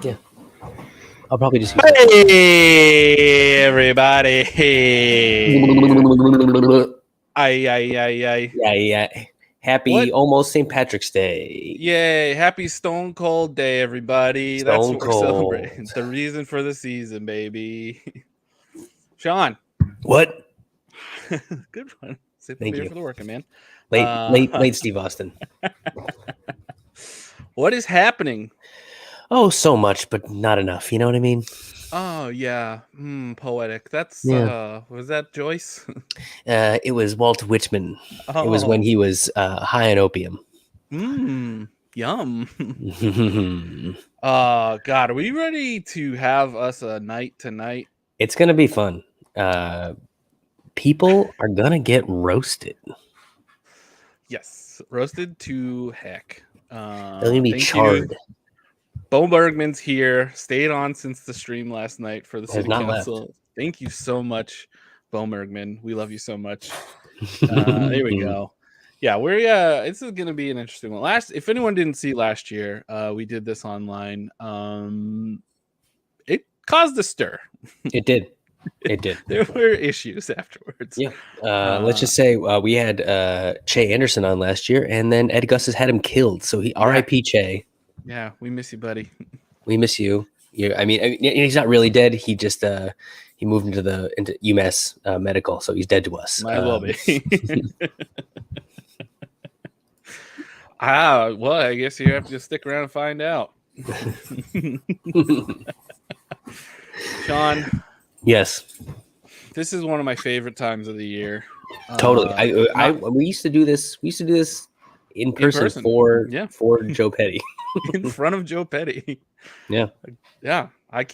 Yeah. I'll probably just. Hey, everybody. Ay. Yeah. Happy What? almost St. Patrick's Day. Yay. Happy Stone Cold Day, everybody. That's Stone what we're Cold. celebrating. The reason for the season, baby. Sean. What? Good one. Save the Thank beer you. for the working man. Late Steve Austin. What is happening? Oh, so much, but not enough. You know what I mean? Oh, yeah. Poetic. That's, Yeah. was that Joyce? It was Walt Whitman. Oh. It was when he was high on opium. Yum. God, are we ready to have us a night tonight? It's going to be fun. People are going to get roasted. Yes, roasted to heck. They're going to be charred. Bo Bergman's here. Stayed on since the stream last night for the city council. Left. Thank you so much, Bo Bergman. We love you so much. There we go. Yeah, we're this is gonna be an interesting one. If anyone didn't see last year, we did this online. It caused a stir. It did. It did. There were issues afterwards. Yeah. Let's just say we had Che Anderson on last year, and then Ed Gus's had him killed. So R.I.P. Che. Yeah, we miss you, buddy. We miss you. I mean, he's not really dead. He just he moved into UMass Medical, so he's dead to us. Might as well be. Well, I guess you have to stick around and find out. Sean. Yes. This is one of my favorite times of the year. Totally. We used to do this. We used to do this in person. For Joe Petty. In front of Joe Petty. Yeah. I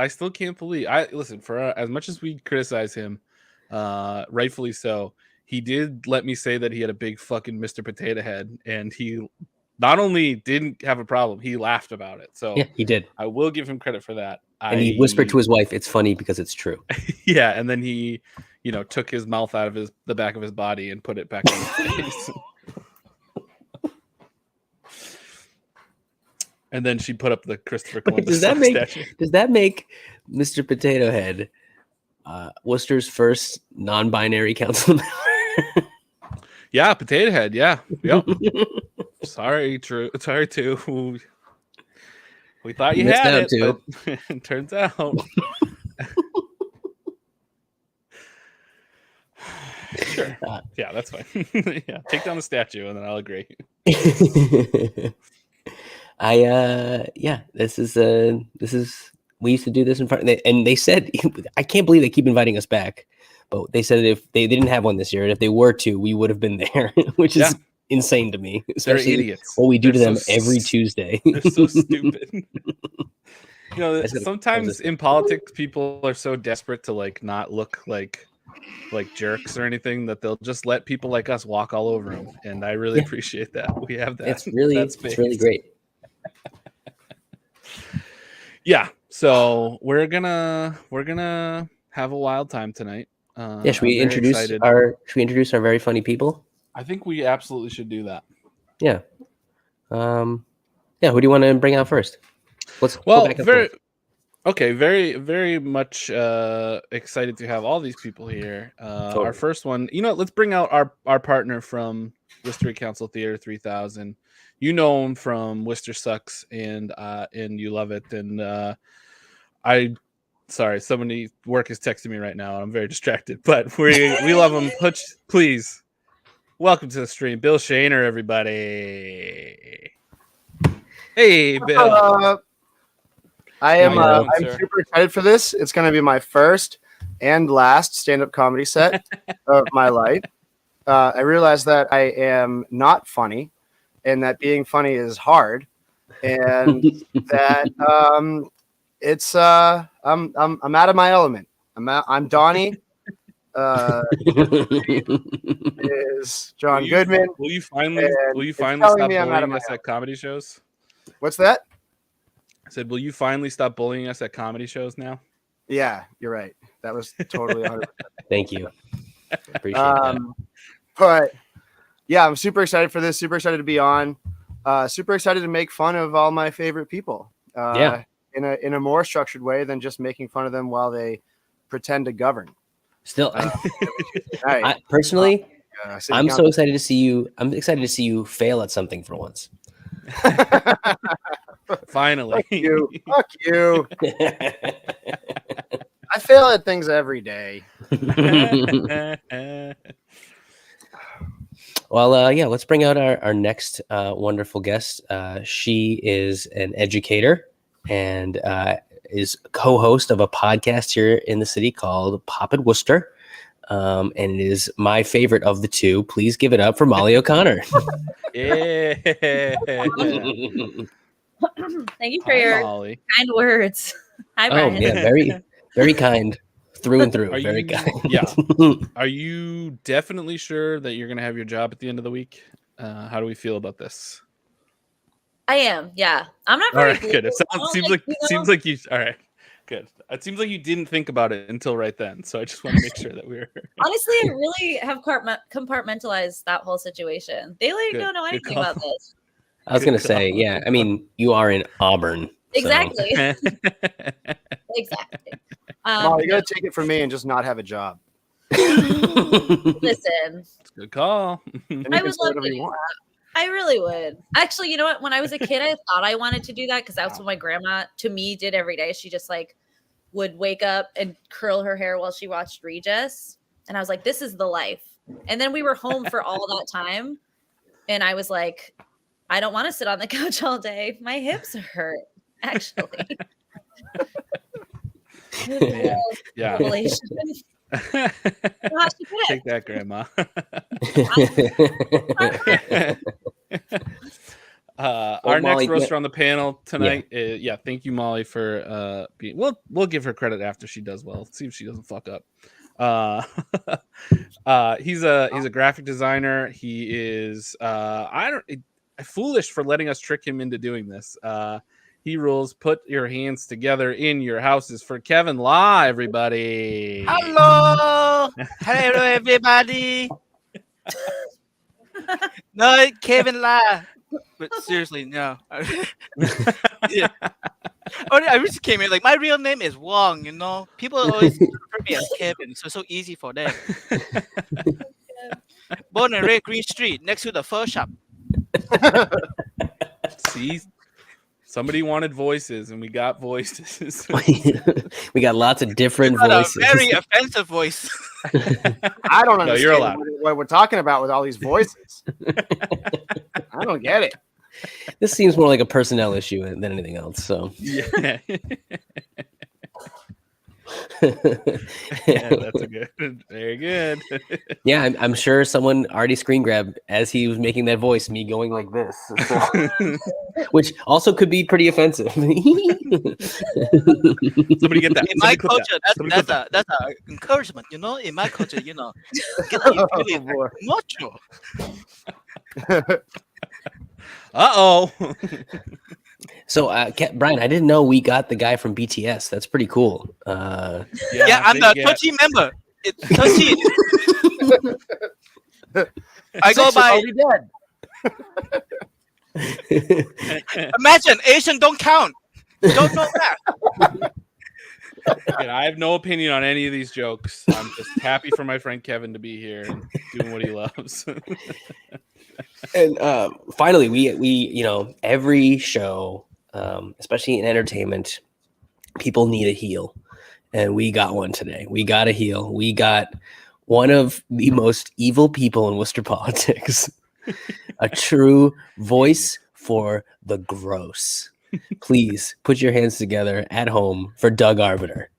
still can't believe. Listen, for as much as we criticize him, rightfully so, he did let me say that he had a big fucking Mr. Potato Head, and he not only didn't have a problem, he laughed about it. So yeah, he did. I will give him credit for that. And he whispered to his wife, "It's funny because it's true." Yeah, and then he, took his mouth out of the back of his body and put it back on his face. And then she put up the Christopher Columbus statue. Does that make Mr. Potato Head Worcester's first non-binary council member? Yeah, Potato Head. Yeah. Yep. Sorry, too. We thought you had it, too. But it turns out. Sure. Yeah, that's fine. Yeah, take down the statue, and then I'll agree. This is we used to do this in front, and they said, I can't believe they keep inviting us back, but they said that if they didn't have one this year, and if they were to, we would have been there, which is insane to me. They're idiots. What we do to them every Tuesday. They're so stupid. Sometimes in politics, people are so desperate to not look like jerks or anything that they'll just let people like us walk all over them, and I really appreciate that. We have that. It's really great. Yeah, so we're gonna have a wild time tonight. Should we introduce our very funny people? I think we absolutely should do that. Yeah. Who do you want to bring out first? Let's very, very much excited to have all these people here. Totally. Our first one, let's bring out our partner from Worcester Council Theater 3000. You know him from Worcester Sucks, and you love it. And somebody work is texting me right now. I'm very distracted, but we love him. Please, welcome to the stream, Bill Shaner, everybody. Hey, Bill. I'm super excited for this. It's going to be my first and last stand-up comedy set of my life. I realized that I am not funny, and that being funny is hard, and that it's I'm out of my element. I'm Donnie. Is John Goodman. Will you finally stop bullying us at comedy shows? What's that? I said, will you finally stop bullying us at comedy shows now? Yeah, you're right. That was totally 100%. Thank you. Appreciate that. But yeah, I'm super excited for this. Super excited to be on. Super excited to make fun of all my favorite people. in a more structured way than just making fun of them while they pretend to govern. Still, I, personally, I'm so excited to see you. I'm excited to see you fail at something for once. Finally. Fuck you. I fail at things every day. Well, yeah, let's bring out our next wonderful guest. She is an educator and is co-host of a podcast here in the city called Pop at Worcester. And it is my favorite of the two. Please give it up for Molly O'Connor. Yeah. Thank you for your kind words. Hi, Brian. Oh, yeah, very, very kind through and through. Very kind. Yeah. Are you definitely sure that you're going to have your job at the end of the week? How do we feel about this? I am. Yeah. I'm not very good. It seems like you. All right. Good. It seems like you didn't think about it until right then. So I just want to make sure that we're. Honestly, I really have compartmentalized that whole situation. They don't know anything about this. I was going to say, yeah. I mean, you are in Auburn. Exactly. So. Exactly. Molly, you got to take it from me and just not have a job. Listen. It's a good call. I would love to do that. I really would. Actually, you know what? When I was a kid, I thought I wanted to do that because that's what my grandma, to me, did every day. She just would wake up and curl her hair while she watched Regis. And I was like, this is the life. And then we were home for all that time. And I was like, I don't want to sit on the couch all day. My hips hurt, actually. Yeah. Take that, Grandma. Our next roaster on the panel tonight. Thank you, Molly, for being. We'll give her credit after she does well. Let's see if she doesn't fuck up. He's a graphic designer. He is foolish for letting us trick him into doing this. He rules. Put your hands together in your houses for Kevin Law, everybody. Hello. Hello, everybody. No, Kevin Law. But seriously, no. Yeah. I recently came in, my real name is Wong, People always refer me as Kevin, so easy for them. Born and raised Green Street, next to the fur shop. See? Somebody wanted voices, and we got voices. We got lots of different voices. A very offensive voice. I don't understand what we're talking about with all these voices. I don't get it. This seems more like a personnel issue than anything else. So yeah. Yeah, that's very good. Yeah, I'm sure someone already screen grabbed as he was making that voice, me going like this, so, which also could be pretty offensive. Somebody get that. In my culture, that's an encouragement. In my culture, get macho. So, Brian, I didn't know we got the guy from BTS. That's pretty cool. I'm the 13 member. 13. I go by. Imagine Asian don't count. Don't know that. I have no opinion on any of these jokes. I'm just happy for my friend Kevin to be here and doing what he loves. And finally, we every show, especially in entertainment, people need a heel, and we got one today. We got a heel. We got one of the most evil people in Worcester politics, a true voice for the gross. Please put your hands together at home for Doug Arbiter.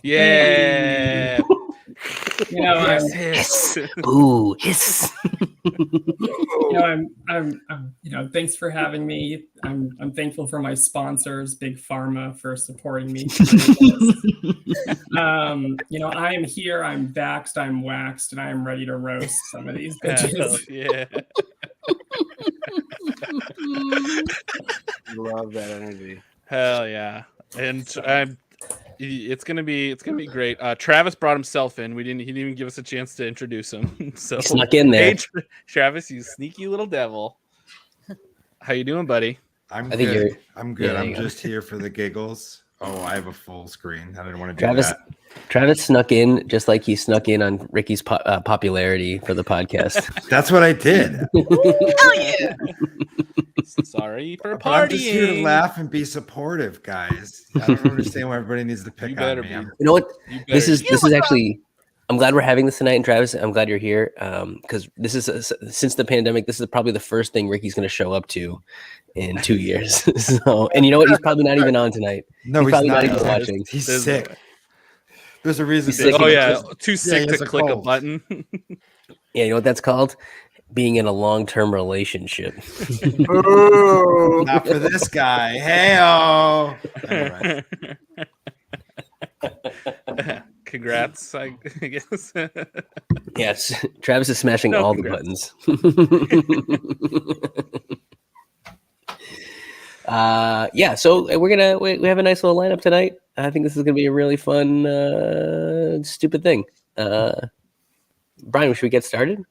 Yeah. Hiss. Ooh, hiss. I'm thanks for having me. I'm thankful for my sponsors, Big Pharma, for supporting me. I am here, I'm vaxxed, I'm waxed, and I am ready to roast some of these bitches. Yeah. Love that energy. Hell yeah. And it's gonna be great. Travis brought himself in. He didn't even give us a chance to introduce him. So he snuck in there. Hey, Travis, you sneaky little devil. How you doing, buddy? I'm I think good. you're. I'm good. Yeah, I'm just here for the giggles. Oh, I have a full screen. I didn't want to do Travis. that. Travis snuck in just like he snuck in on Ricky's popularity for the podcast. That's what I did. Hell yeah! Sorry for But I'm just here to partying. laugh and be supportive, guys. I don't understand why everybody needs to pick You on better me. be. I'm- You know what? You This better is actually. I'm glad we're having this tonight, and Travis, I'm glad you're here because this is since the pandemic. This is probably the first thing Ricky's going to show up to in 2 years. So, and you know what? He's probably not even on tonight. No, he's probably not not. even watching. He's There's sick. no- There's a reason. He's sick. Oh yeah, Just- too he sick has to a click a cold. button. Yeah, you know what that's called? Being in a long-term relationship. Ooh. Not for this guy. Hey-oh. Anyway. Congrats, I guess. Yes, Travis is smashing No, all congrats. the buttons. Yeah, so we have a nice little lineup tonight. I think this is gonna be a really fun, stupid thing. Brian, should we get started?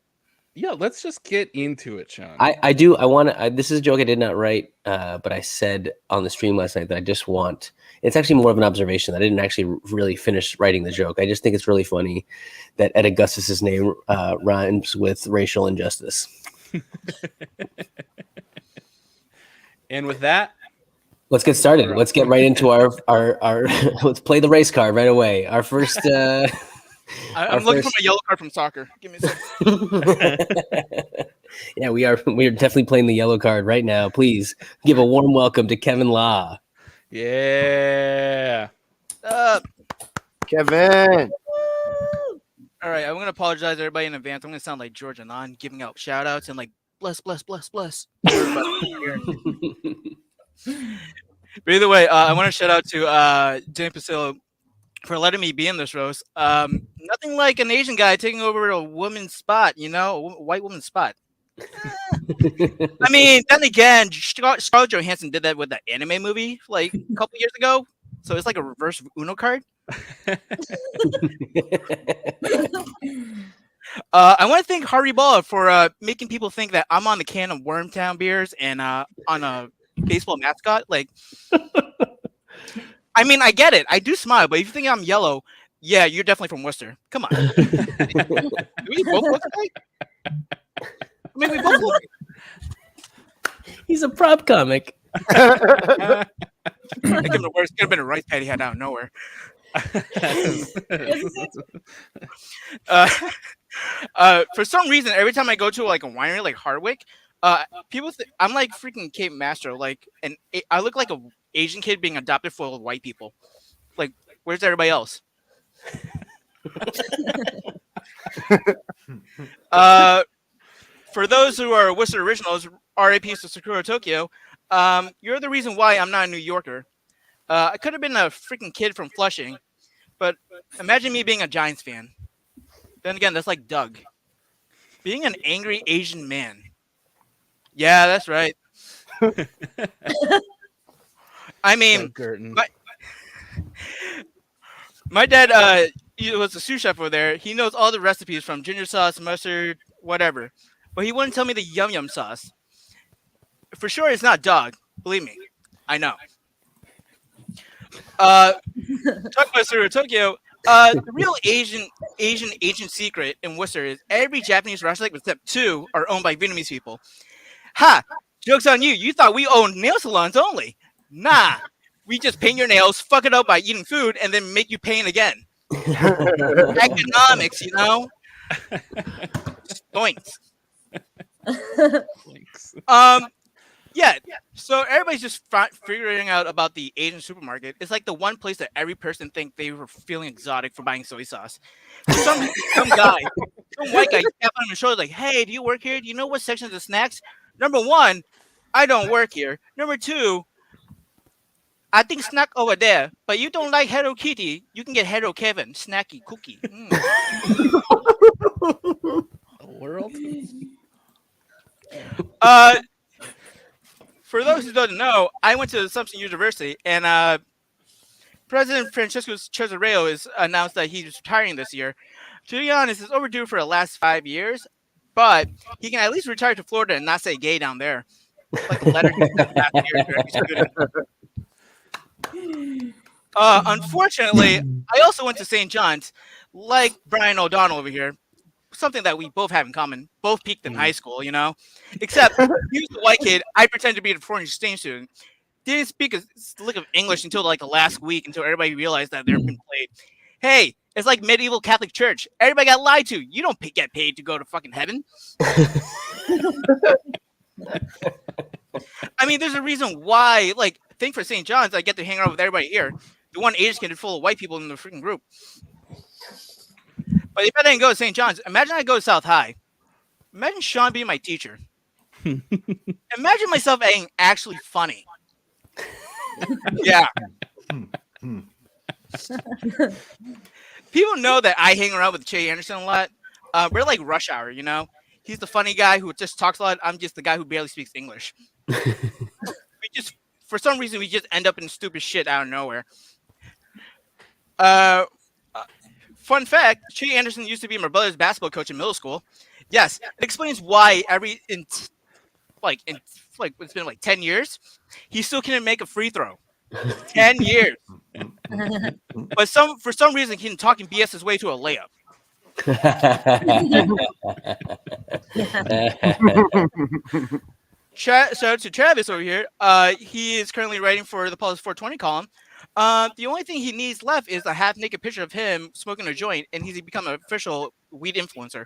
Yeah, let's just get into it, Sean. I do. I want to. This is a joke I did not write, but I said on the stream last night that I just want. It's actually more of an observation. I didn't actually really finish writing the joke. I just think it's really funny that Ed Augustus's name rhymes with racial injustice. And with that, Let's get started. Let's get right into our let's play the race card right away. Our first. I'm looking for my yellow card from soccer. Give me a second. Yeah, we are definitely playing the yellow card right now. Please give a warm welcome to Kevin Law. yeah. Kevin. All right, I'm gonna apologize to everybody in advance. I'm gonna sound like George Anon giving out shout outs and like bless. But either way, I want to shout out to Jane Pasillo for letting me be in this roast. Nothing like an Asian guy taking over a woman's spot, you know, a white woman's spot. I mean, then again, Scarlett Johansson did that with the anime movie like a couple years ago. So it's like a reverse Uno card. I want to thank Harvey Ball for making people think that I'm on the can of Wormtown beers and on a baseball mascot. Like, I mean, I get it. I do smile, but if you think I'm yellow, yeah, you're definitely from Worcester. Come on. Do we both look alike? I mean, we both look. He's a prop comic. I give him the worst. Could have been a rice paddy had out of nowhere. For some reason, every time I go to like a winery like Hardwick, people I'm like freaking Cape Master. Like, and I look like an Asian kid being adopted for white people. Like, where's everybody else? For those who are Worcester originals, R.I.P. to Sakura Tokyo. You're the reason why I'm not a New Yorker. I could have been a freaking kid from Flushing, but imagine me being a Giants fan. Then again, that's like Doug. Being an angry Asian man. Yeah, that's right. I mean, my dad he was a sous chef over there. He knows all the recipes from ginger sauce, mustard, whatever. But he wouldn't tell me the yum yum sauce. For sure, it's not dog. Believe me, I know. Talk about Sakura Tokyo. The real Asian secret in Worcester is every Japanese restaurant except 2 are owned by Vietnamese people. Ha! Joke's on you. You thought we owned nail salons only. Nah. We just paint your nails, fuck it up by eating food, and then make you paint again. Economics, you know? Doinks. Yeah, so everybody's just figuring out about the Asian supermarket. It's like the one place that every person thinks they were feeling exotic for buying soy sauce. Some white guy tapped on the shoulder like, hey, do you work here? Do you know what section of the snacks? Number 1, I don't work here. Number 2, I think snack over there, but you don't like Hello Kitty. You can get Hello Kevin, snacky cookie. World? For those who don't know, I went to Assumption University, and President Francisco Cesareo has announced that he's retiring this year. To be honest, it's overdue for the last 5 years, but he can at least retire to Florida and not say gay down there. Like a letter he sent last year during student. Unfortunately, I also went to St. John's, like Brian O'Donnell over here. Something that we both have in common. Both peaked in high school, you know? Except he was the white kid. I pretended to be a foreign exchange student. Didn't speak a lick of English until like the last week, until everybody realized that they're being played. Hey, it's like medieval Catholic Church. Everybody got lied to. You don't get paid to go to fucking heaven. I mean, there's a reason why, like, think for St. John's, I get to hang out with everybody here. The one Asian kid is full of white people in the freaking group. But if I didn't go to St. John's, imagine I go to South High. Imagine Sean being my teacher. Imagine myself being actually funny. Yeah. People know that I hang around with Che Anderson a lot. We're like Rush Hour, you know? He's the funny guy who just talks a lot. I'm just the guy who barely speaks English. For some reason, we just end up in stupid shit out of nowhere. Fun fact, Che Anderson used to be my brother's basketball coach in middle school. Yes, it explains why it's been like 10 years, he still couldn't make a free throw. 10 years. But for some reason, he can talk and BS his way to a layup. Shout out to Travis over here. He is currently writing for the Pulse 420 column. The only thing he needs left is a half-naked picture of him smoking a joint, and he's become an official weed influencer.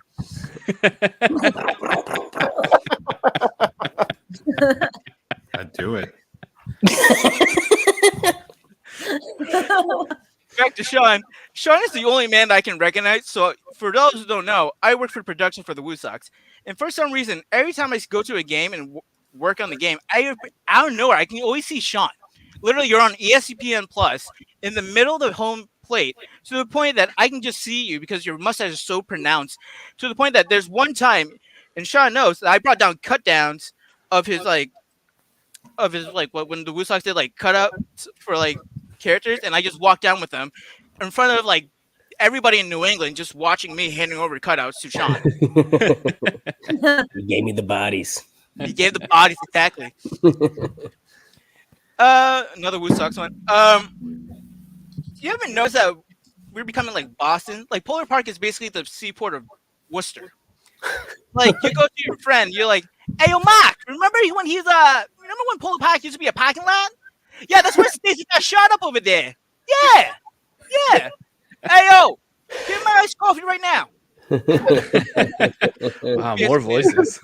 I'd do it. Back to Sean. Sean is the only man that I can recognize. So for those who don't know, I work for production for the Woo Sox. And for some reason, every time I go to a game and work on the game, out of nowhere, I can always see Sean. Literally, you're on ESPN Plus in the middle of the home plate to the point that I can just see you because your mustache is so pronounced. To the point that there's one time, and Sean knows, that I brought down cut downs of his when the Woo Sox did like cut up for like characters, and I just walked down with them in front of like everybody in New England, just watching me handing over cutouts to Sean. He gave me the bodies. He gave the bodies, exactly. Another Woo Sox one. You ever notice that we're becoming like Boston? Like Polar Park is basically the seaport of Worcester. Like you go to your friend, you're like, "Hey, yo, Mark, remember when Polar Park used to be a parking lot? Yeah, that's where Stacey got shot up over there. Yeah. Hey, yo, give me my iced coffee right now." Wow, more voices.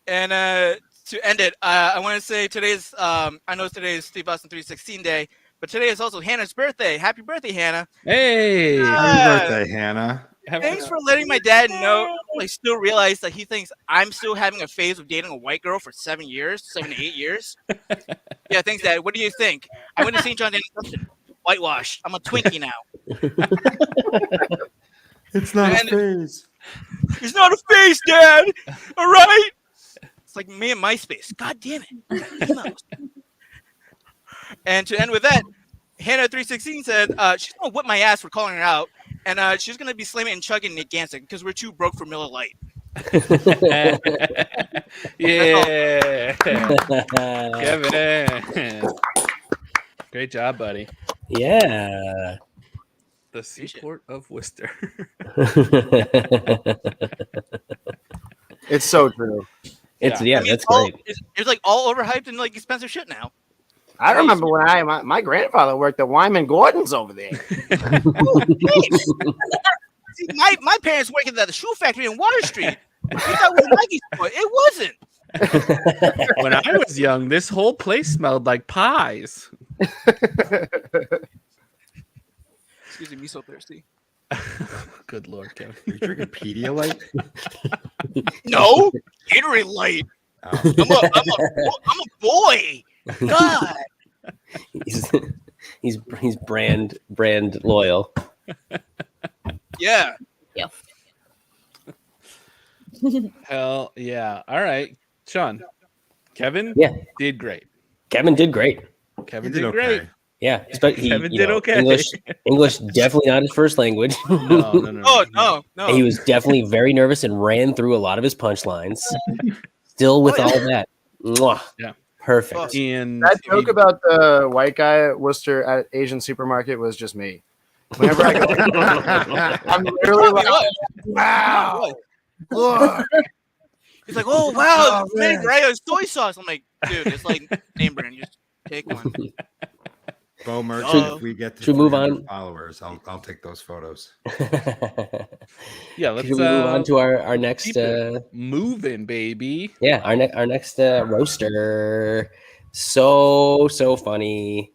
And to end it, I want to say today's I know today is Steve Austin 316 day, but today is also Hannah's birthday. Happy birthday, Hannah. Hey. Happy birthday, Hannah. Thanks for letting my dad know, still realize that he thinks I'm still having a phase of dating a white girl for 7 to 8 years. Yeah, thanks, Dad. What do you think? I went to St. John's Annie, whitewashed. I'm a Twinkie now. It's not a phase. It's not a phase, Dad. All right. It's like me and MySpace. God damn it. And to end with that, Hannah 316 said she's gonna whip my ass for calling her out, and she's gonna be slamming and chugging Nick Gansik because we're too broke for Miller Lite. Yeah, Kevin. Great job, buddy. Yeah. The seaport of Worcester. It's so true. It's I mean, that's great. great. It's like all overhyped and like expensive shit now. I remember when my grandfather worked at Wyman Gordon's over there. See, my parents worked at the shoe factory in Water Street. I thought it was Nike's store. It wasn't. When I was young, this whole place smelled like pies. Excuse me, so thirsty. Good Lord, Kevin. Are you drinking Pedialyte? No, Gatorade Light. Oh. I'm a boy. God. He's brand loyal. Yeah. Yep. Hell yeah. All right. Sean. Kevin did great. Kevin did great. Kevin did great. Yeah, Kevin did okay. English definitely not his first language. No. He was definitely very nervous and ran through a lot of his punchlines. Still with all that. Mwah. Yeah. Perfect. And that joke about the white guy at Worcester at Asian supermarket was just me. Whenever I go, I'm literally like, wow. Look. He's like, oh wow, man, right? Soy sauce. I'm like, dude, it's like name brand. You just take one. Bo Merchant, if we get to should we move on? followers, I'll take those photos. Yeah, let's move on to our next moving, baby. Yeah, our next roaster. So funny.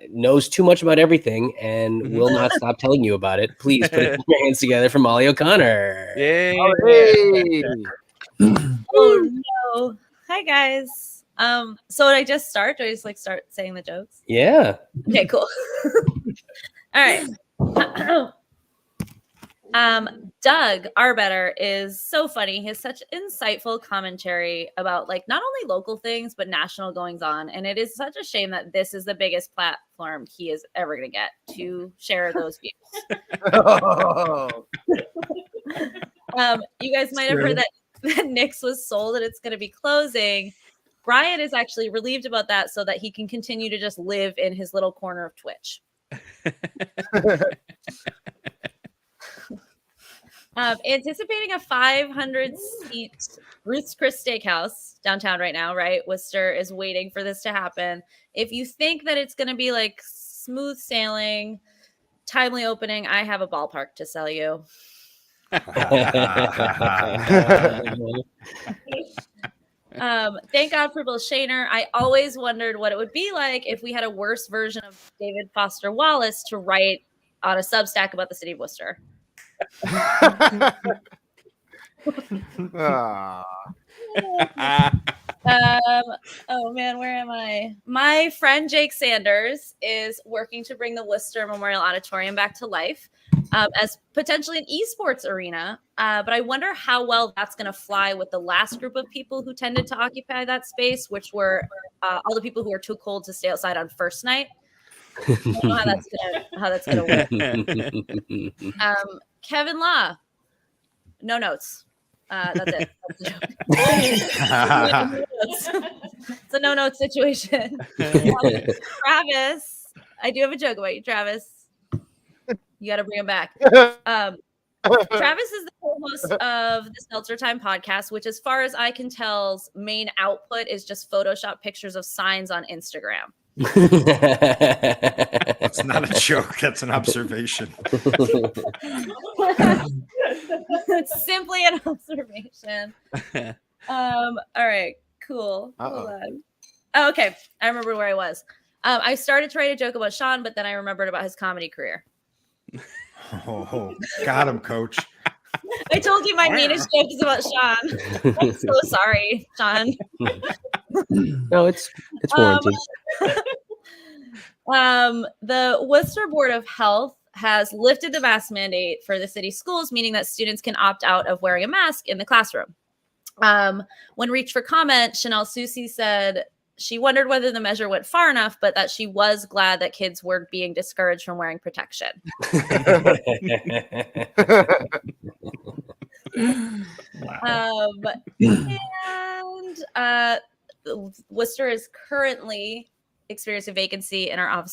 Knows too much about everything and will not stop telling you about it. Please put your hands together for Molly O'Connor. Yay. Oh no. Hi guys. So would I just start? Do I just start saying the jokes? Yeah. Okay, cool. All right. Doug Arbetter is so funny. He has such insightful commentary about not only local things but national goings on, and it is such a shame that this is the biggest platform he is ever going to get to share those views. You guys might have heard that Nick's was sold and it's going to be closing. Brian is actually relieved about that so that he can continue to just live in his little corner of Twitch. Anticipating a 500-seat Ruth's Chris Steakhouse downtown right now, right? Worcester is waiting for this to happen. If you think that it's going to be smooth sailing, timely opening, I have a ballpark to sell you. Thank God for Bill Shaner. I always wondered what it would be like if we had a worse version of David Foster Wallace to write on a Substack about the city of Worcester. Oh man, where am I? My friend Jake Sanders is working to bring the Worcester Memorial Auditorium back to life as potentially an esports arena. But I wonder how well that's going to fly with the last group of people who tended to occupy that space, which were all the people who were too cold to stay outside on first night. I don't know how that's gonna work. Kevin Law, no notes. That's it. That's the joke. It's a no note situation. Travis, I do have a joke about you, Travis. You got to bring him back. Travis is the co-host of the Seltzer Time podcast, which, as far as I can tell's main output is just Photoshop pictures of signs on Instagram. That's not a joke. That's an observation. It's simply an observation. All right, cool. Hold on. Oh, okay, I remember where I was. I started to write a joke about Sean, but then I remembered about his comedy career. Oh, got him, coach. I told you my meanest joke is about Sean. I'm so sorry, Sean. No, it's warranted. The Worcester Board of Health has lifted the mask mandate for the city schools, meaning that students can opt out of wearing a mask in the classroom. When reached for comment, Chanel Susi said she wondered whether the measure went far enough, but that she was glad that kids were being discouraged from wearing protection. And Worcester is currently experiencing a vacancy in our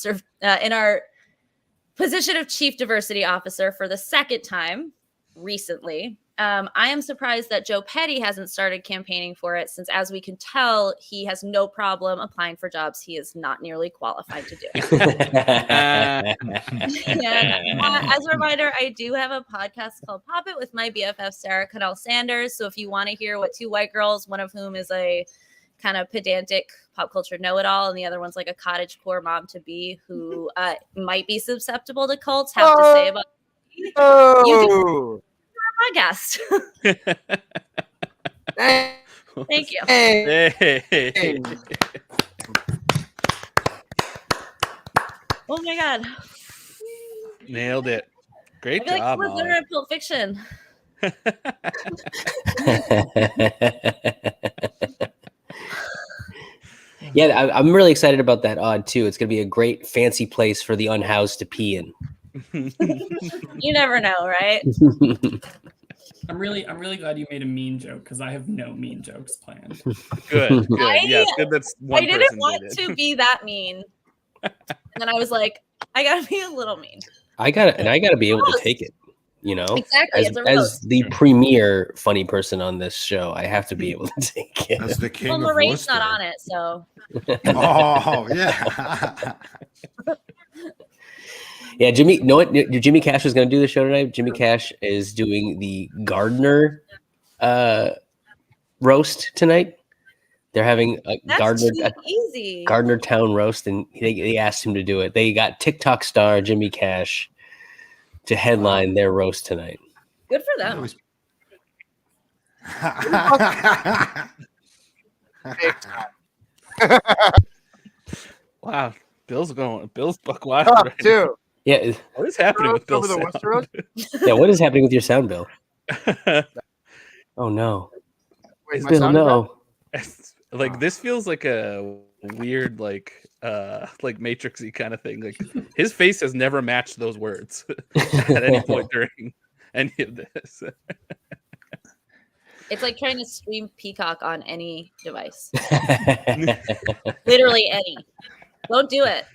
position of Chief Diversity Officer for the second time recently. I am surprised that Joe Petty hasn't started campaigning for it, since, as we can tell, he has no problem applying for jobs he is not nearly qualified to do. As a reminder, I do have a podcast called Pop It with my BFF, Sarah Connell Sanders. So if you want to hear what two white girls, one of whom is a kind of pedantic pop culture know-it-all, and the other one's like a cottagecore mom-to-be who might be susceptible to cults, have to say about you can podcast. Thank you. Hey. Oh my god. Nailed it. Great I feel job. Like we're in Pulp Fiction. Yeah, I'm really excited about that odd too. It's gonna be a great fancy place for the unhoused to pee in. You never know, right? I'm really glad you made a mean joke because I have no mean jokes planned. Good. Yeah, it's good. That's one. I didn't want to be that mean, and then I was like, I gotta be a little mean. I gotta be able to take it. You know, exactly. As the premier funny person on this show, I have to be able to take it. As the king well, of Lorraine's Worcester. not on it, so. Oh yeah. Yeah, Jimmy. Know what? Jimmy Cash is going to do the show tonight. Jimmy Cash is doing the Gardner roast tonight. They're having a Gardner Town roast, and they asked him to do it. They got TikTok star Jimmy Cash to headline their roast tonight. Good for them. Wow, Bill's buck wild. Right too. Yeah, what is happening with Bill's sound? Yeah, what is happening with your sound, Bill? Oh no, Wait, Bill, no. Like this feels like a weird, like Matrixy kind of thing. Like his face has never matched those words at any point during any of this. It's like trying to stream Peacock on any device. Literally any. Don't do it.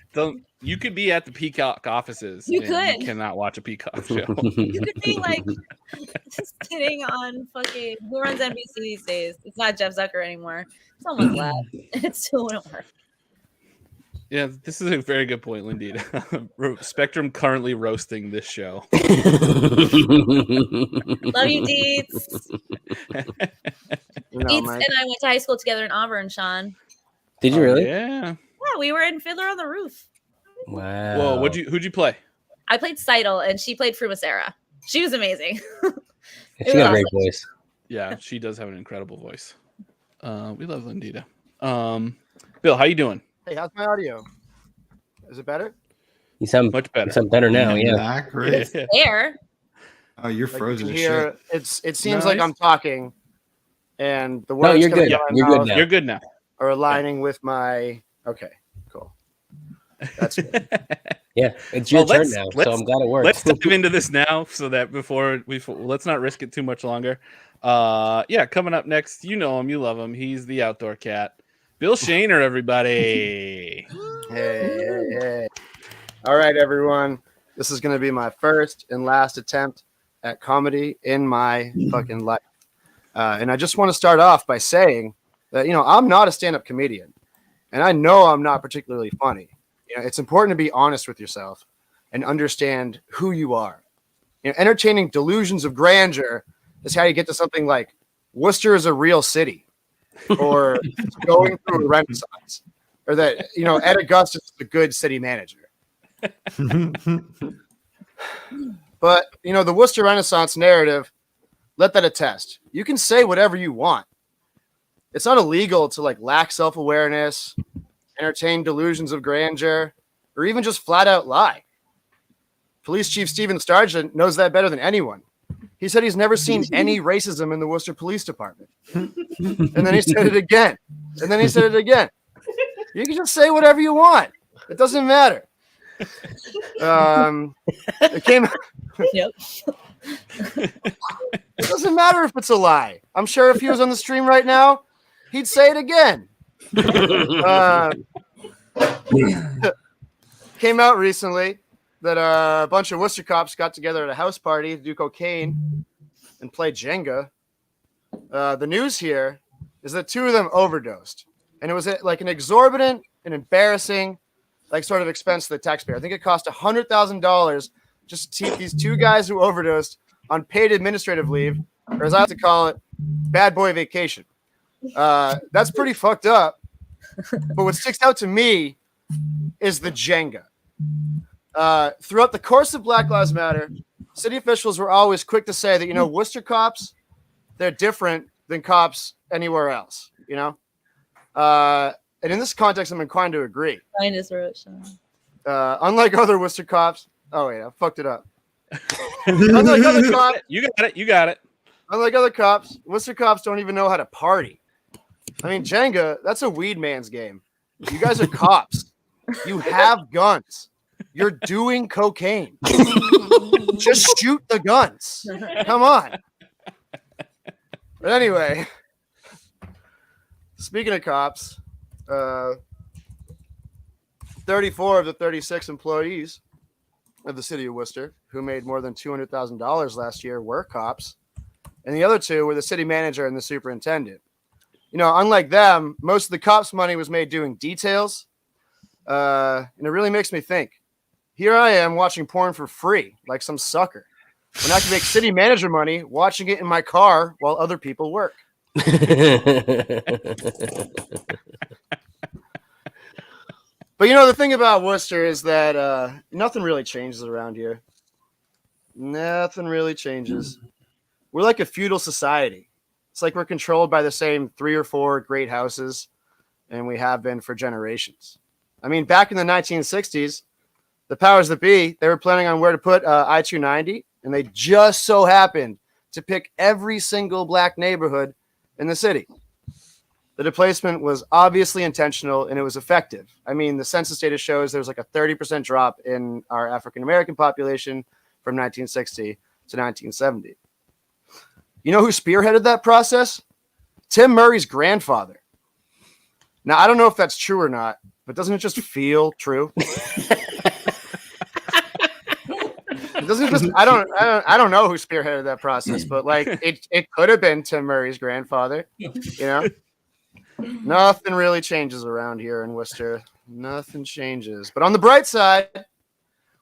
You could be at the Peacock offices. You could. You cannot watch a Peacock show. You could be like just sitting on fucking who runs NBC these days. It's not Jeff Zucker anymore. Someone's left. It still wouldn't work. Yeah, this is a very good point, Lindy. Spectrum currently roasting this show. Love you, Deets. Deets and I went to high school together in Auburn, Sean. Did you really? Yeah. Yeah, we were in Fiddler on the Roof. Wow. Whoa, who'd you play? I played Seidel and she played Frumacera. She was amazing. She got a great voice. Yeah, she does have an incredible voice. We love Lindita. Bill, how you doing? Hey, how's my audio? Is it better? You sound much better. You sound better now. Yeah. Great. There. Oh, you're frozen. Here, it seems like I'm talking, and the words. No, you're good. You're good now. You're good now. Are aligning with my. Okay, cool. That's good. Yeah, it's your turn now, so I'm glad it worked. Let's dive into this now, so that before let's not risk it too much longer. Yeah, coming up next, you know him, you love him. He's the outdoor cat, Bill Shaner, everybody. Hey. All right, everyone. This is going to be my first and last attempt at comedy in my fucking life. And I just want to start off by saying that, I'm not a stand-up comedian, and I know I'm not particularly funny. It's important to be honest with yourself and understand who you are. Entertaining delusions of grandeur is how you get to something like Worcester is a real city, or going through a Renaissance, or that Ed Augustus is a good city manager. But the Worcester Renaissance narrative, let that attest. You can say whatever you want. It's not illegal to lack self-awareness, entertain delusions of grandeur, or even just flat out lie. Police Chief Stephen Sargent knows that better than anyone. He said he's never seen any racism in the Worcester Police Department. And then he said it again. And then he said it again. You can just say whatever you want. It doesn't matter. It came. Yep. It doesn't matter if it's a lie. I'm sure if he was on the stream right now, he'd say it again. Came out recently that a bunch of Worcester cops got together at a house party to do cocaine and play Jenga. The news here is that two of them overdosed, and it was like an exorbitant and embarrassing, sort of expense to the taxpayer. I think it cost $100,000 just to keep these two guys who overdosed on paid administrative leave, or as I like to call it, bad boy vacation. That's pretty fucked up. But what sticks out to me is the Jenga. Throughout the course of Black Lives Matter, city officials were always quick to say that, Worcester cops, they're different than cops anywhere else, And in this context, I'm inclined to agree. Unlike other Worcester cops, oh wait, I fucked it up. Unlike other cops, you got it. Unlike other cops, Worcester cops don't even know how to party. I mean, Jenga, that's a weed man's game. You guys are cops. You have guns. You're doing cocaine. Just shoot the guns. Come on. But anyway, speaking of cops, 34 of the 36 employees of the city of Worcester who made more than $200,000 last year were cops. And the other two were the city manager and the superintendent. You know, unlike them, most of the cops' money was made doing details. And it really makes me think. Here I am watching porn for free, like some sucker, when I can make city manager money watching it in my car while other people work. But you know, the thing about Worcester is that nothing really changes around here. Nothing really changes. We're like a feudal society. It's like we're controlled by the same 3 or 4 great houses, and we have been for generations. I mean, back in the 1960s, the powers that be, they were planning on where to put I-290, and they just so happened to pick every single black neighborhood in the city. The displacement was obviously intentional, and it was effective. I mean, the census data shows there's like a 30% drop in our African-American population from 1960 to 1970. You know who spearheaded that process? Tim Murray's grandfather. Now, I don't know if that's true or not, but doesn't it just feel true? Doesn't just I don't know who spearheaded that process, but like it could have been Tim Murray's grandfather, you know? Nothing really changes around here in Worcester. Nothing changes. But on the bright side,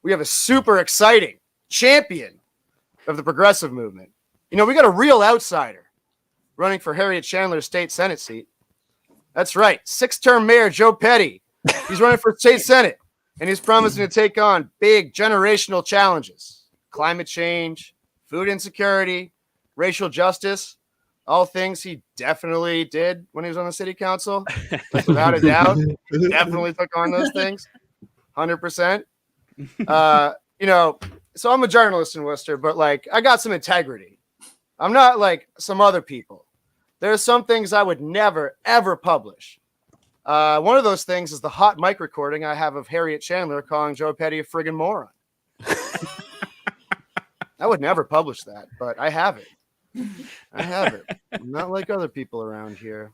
we have a super exciting champion of the progressive movement. You know, we got a real outsider running for Harriet Chandler's state Senate seat. That's right. 6-term Mayor Joe Petty. He's running for state Senate, and he's promising to take on big generational challenges. Climate change, food insecurity, racial justice. All things he definitely did when he was on the city council. Without a doubt. He definitely took on those things. 100%. You know, so I'm a journalist in Worcester, but like I got some integrity. I'm not like some other people. There's some things I would never, ever publish. One of those things is the hot mic recording I have of Harriet Chandler calling Joe Petty a friggin' moron. I would never publish that, but I have it. I have it. I'm not like other people around here.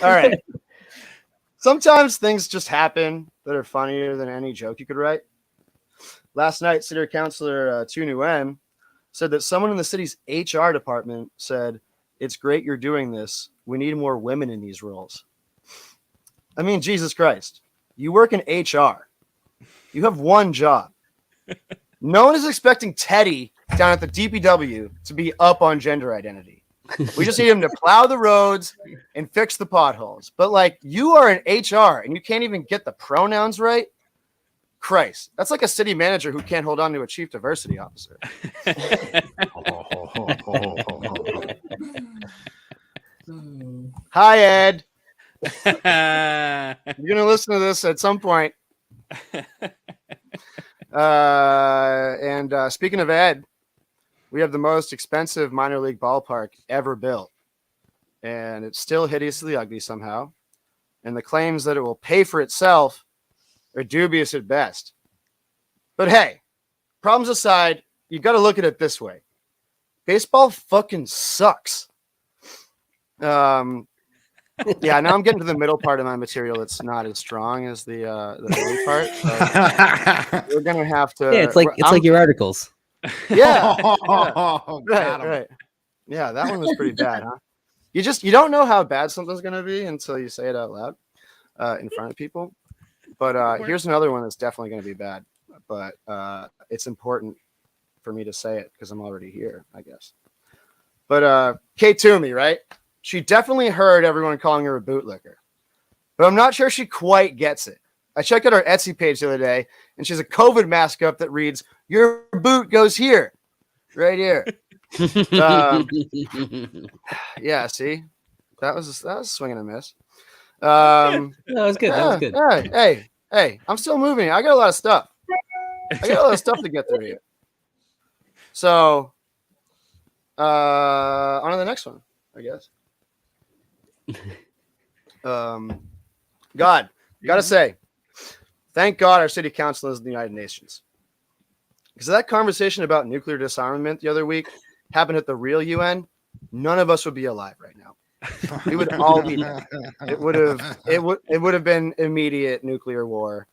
All right. Sometimes things just happen that are funnier than any joke you could write. Last night, City Councilor Tu Nguyen said that someone in the city's HR department said, "It's great you're doing this. We need more women in these roles." I mean, Jesus Christ. You work in HR. You have one job. No one is expecting Teddy down at the DPW to be up on gender identity. We just need him to plow the roads and fix the potholes. But like, you are in HR and you can't even get the pronouns right. Christ, that's like a city manager who can't hold on to a chief diversity officer. Hi, Ed. You're going to listen to this at some point. And speaking of Ed, we have the most expensive minor league ballpark ever built. And it's still hideously ugly somehow. And the claims that it will pay for itself are dubious at best. But hey, problems aside, you got to look at it this way. Baseball fucking sucks. Yeah, now I'm getting to the middle part of my material. It's not as strong as the early part. So we're gonna have to. Yeah, it's like your articles. Yeah, right. Yeah, that one was pretty bad, huh? You don't know how bad something's gonna be until you say it out loud in front of people. But here's another one that's definitely gonna be bad. But it's important for me to say it because I'm already here, I guess. But Kate Toomey, right? She definitely heard everyone calling her a bootlicker, but I'm not sure she quite gets it. I checked out her Etsy page the other day, and she has a COVID mask up that reads, "Your boot goes here," right here. Yeah, see, that was swinging a miss. That was good. That was good. Hey, I'm still moving. I got a lot of stuff. I got a lot of stuff to get through here. So On to the next one, I guess. God, gotta say, thank God our city council is the United Nations. Because that conversation about nuclear disarmament the other week happened at the real UN, none of us would be alive right now. We would all be dead. It would have been immediate nuclear war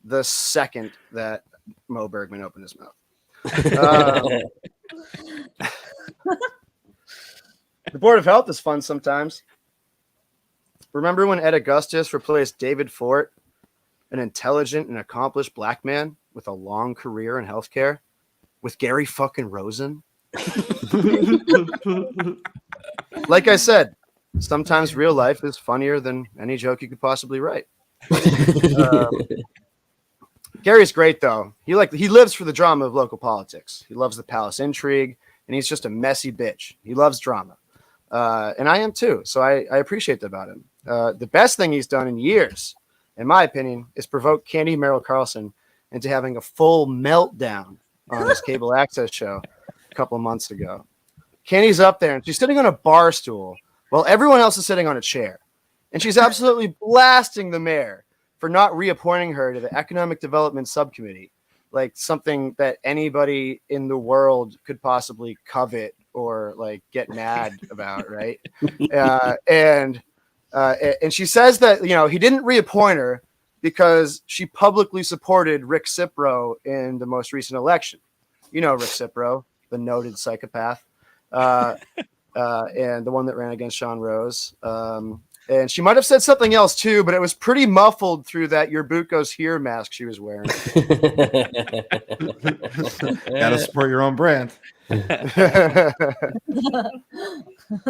the second that Mo Bergman opened his mouth. The Board of Health is fun sometimes. Remember when Ed Augustus replaced David Fort, an intelligent and accomplished black man with a long career in healthcare, with Gary fucking Rosen? Like I said, sometimes real life is funnier than any joke you could possibly write. Gary's great though. He lives for the drama of local politics. He loves the palace intrigue, and he's just a messy bitch. He loves drama. And I am too. So I appreciate that about him. The best thing he's done in years, in my opinion, is provoke Candy Merrill Carlson into having a full meltdown on his cable access show a couple of months ago. Candy's up there and she's sitting on a bar stool while everyone else is sitting on a chair. And she's absolutely blasting the mayor for not reappointing her to the Economic Development Subcommittee, like something that anybody in the world could possibly covet or like get mad about, right? And she says that, you know, he didn't reappoint her because she publicly supported Rick Cipro in the most recent election. You know Rick Cipro, the noted psychopath, and the one that ran against Sean Rose. And she might have said something else too, but it was pretty muffled through that "Your Boot Goes Here" mask she was wearing. Gotta support your own brand. You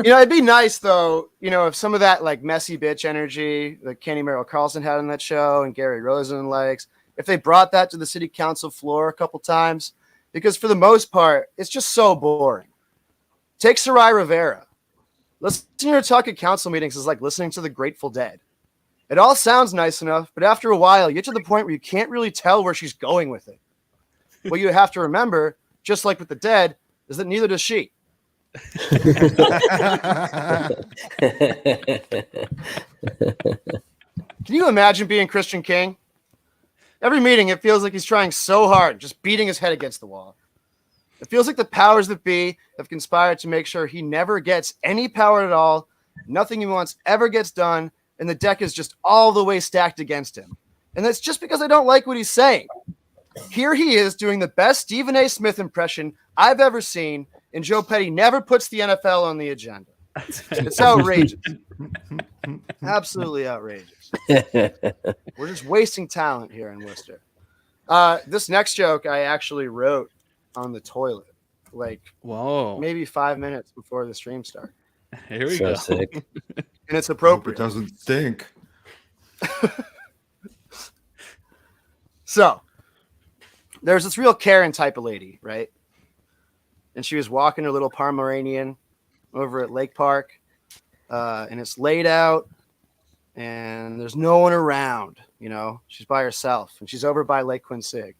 know, it'd be nice though, you know, if some of that like messy bitch energy that Candy Merrill Carlson had on that show and Gary Rosen likes, if they brought that to the city council floor a couple times, because for the most part, it's just so boring. Take Sarai Rivera. Listening to her talk at council meetings is like listening to the Grateful Dead. It all sounds nice enough, but after a while, you get to the point where you can't really tell where she's going with it. What you have to remember, just like with the Dead, is that neither does she. Can you imagine being Christian King? Every meeting, it feels like he's trying so hard, just beating his head against the wall. It feels like the powers that be have conspired to make sure he never gets any power at all, nothing he wants ever gets done, and the deck is just all the way stacked against him. And that's just because I don't like what he's saying. Here he is doing the best Stephen A. Smith impression I've ever seen, and Joe Petty never puts the NFL on the agenda. It's outrageous. Absolutely outrageous. We're just wasting talent here in Worcester. This next joke I actually wrote on the toilet, like maybe 5 minutes before the stream started. Here we go. Sick. And it's appropriate. It doesn't stink. So there's this real Karen type of lady, right? And she was walking her little Pomeranian over at Lake Park, and it's laid out, and there's no one around. You know, she's by herself, and she's over by Lake Quincy.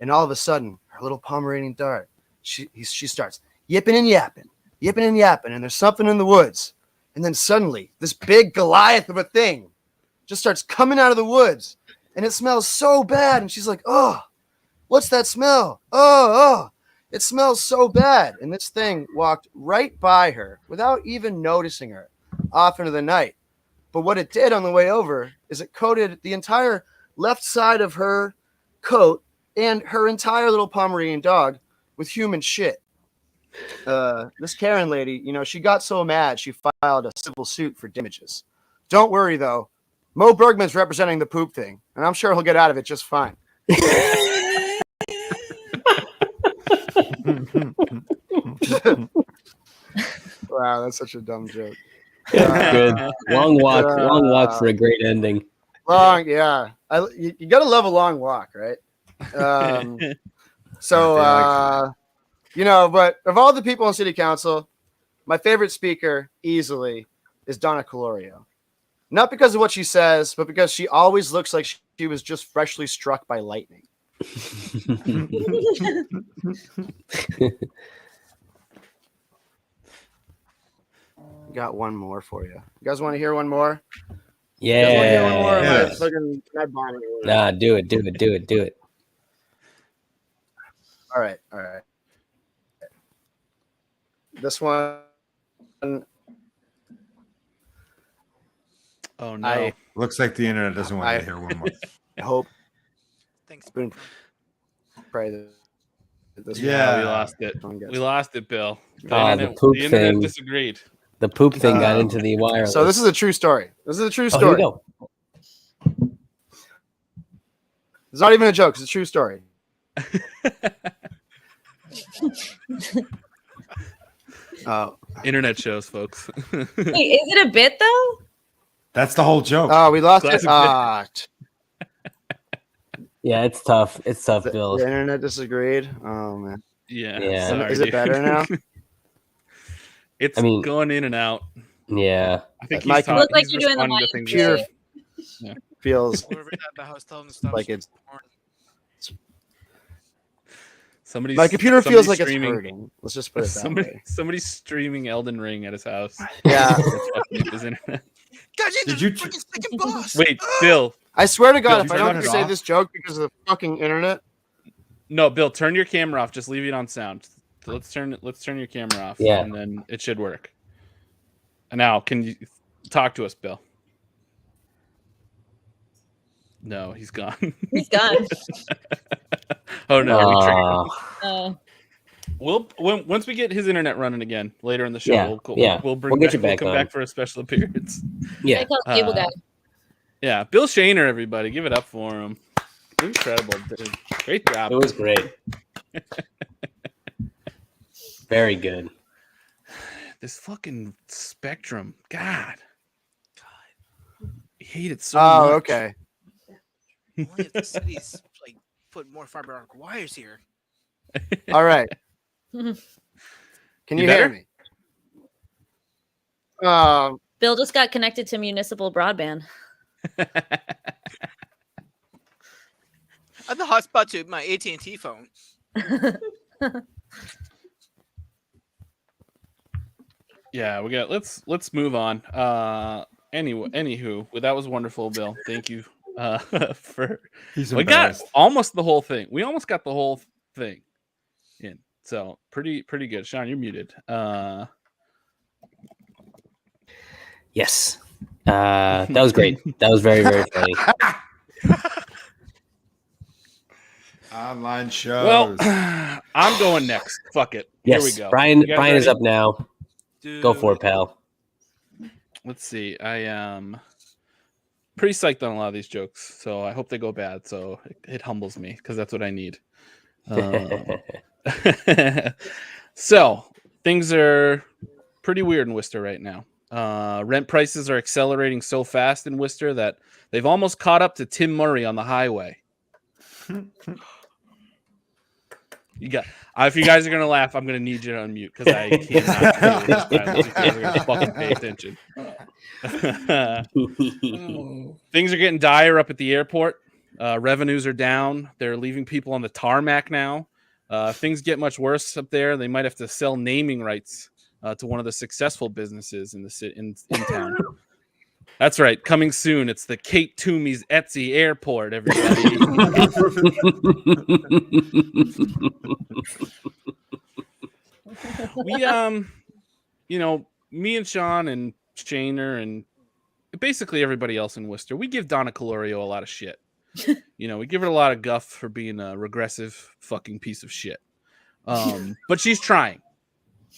And all of a sudden, her little Pomeranian dart, she starts yipping and yapping, and there's something in the woods. And then suddenly, this big Goliath of a thing just starts coming out of the woods, and it smells so bad. And she's like, "Oh, what's that smell? Oh, it smells so bad." And this thing walked right by her without even noticing her off into the night. But what it did on the way over is it coated the entire left side of her coat and her entire little Pomeranian dog with human shit. This Karen lady, you know, she got so mad she filed a civil suit for damages. Don't worry though, Mo Bergman's representing the poop thing, and I'm sure he'll get out of it just fine. Wow, that's such a dumb joke. Good. Long walk for a great ending. Long, yeah. You gotta love a long walk, right? You know, but of all the people on city council, my favorite speaker easily is Donna Calorio. Not because of what she says, but because she always looks like she was just freshly struck by lightning. got one more for you. You guys want to hear one more? Yeah. You guys want to hear one more? Yes. Can I bomb it? Nah, do it. All right. This one. Oh no! I Looks like the internet doesn't want to hear one more. hope. Thanks. Pray that this We lost it. We lost it, Bill. The poop internet thing. disagreed. The poop thing got into the wireless. So this is a true story. Oh, here we go. It's not even a joke. It's a true story. Internet shows, folks. Wait, is it a bit though? That's the whole joke. Oh, we lost Classic it. Yeah, it's tough. It's tough, Bill. The internet disagreed. Oh man. Yeah. Sorry, is it better now? It's going in and out. Yeah. I think Mike, look like you're doing the computer feels like it's. My computer feels like it's hurting. Let's just put it that way. Somebody's streaming Elden Ring at his house. Yeah. His internet. Did you fucking boss? Wait, Bill. I swear to God, Bill, if I don't say this joke because of the fucking internet. No, Bill, turn your camera off. Just leave it on sound. So let's turn your camera off. Yeah. And then it should work. And now, can you talk to us, Bill? No, he's gone. He's gone. Oh no, we triggered him. Oh. Once we get his internet running again later in the show, we'll come back for a special appearance. Yeah. I call it Cable Guy. Yeah, Bill Shaner, everybody, give it up for him. Incredible, dude. Great job. It was great. Very good. This fucking Spectrum, God, I hate it so much. Oh, okay. Only if the cities like put more fiber optic wires here. All right. Can you hear me? Bill just got connected to municipal broadband. I have the hotspot to my AT&T phone. Yeah, we got. Let's move on. Anywho, that was wonderful, Bill. Thank you. We got almost the whole thing. We almost got the whole thing in. So pretty good. Sean, you're muted. Yes. That was great. That was very, very funny. Online shows. Well, I'm going next. Fuck it. Yes. Here we go. Brian ready? is up now. Dude. Go for it, pal. Let's see. I am pretty psyched on a lot of these jokes, so I hope they go bad. So it humbles me because that's what I need. So things are pretty weird in Worcester right now. Rent prices are accelerating so fast in Worcester that they've almost caught up to Tim Murray on the highway. You got. If you guys are gonna laugh, I'm gonna need you to unmute because I cannot fucking pay attention. Things are getting dire up at the airport. Revenues are down. They're leaving people on the tarmac now. Things get much worse up there. They might have to sell naming rights to one of the successful businesses in town. That's right. Coming soon. It's the Kate Toomey's Etsy Airport, everybody. Me and Sean and Shaner and basically everybody else in Worcester, we give Donna Calorio a lot of shit. We give her a lot of guff for being a regressive fucking piece of shit. But she's trying.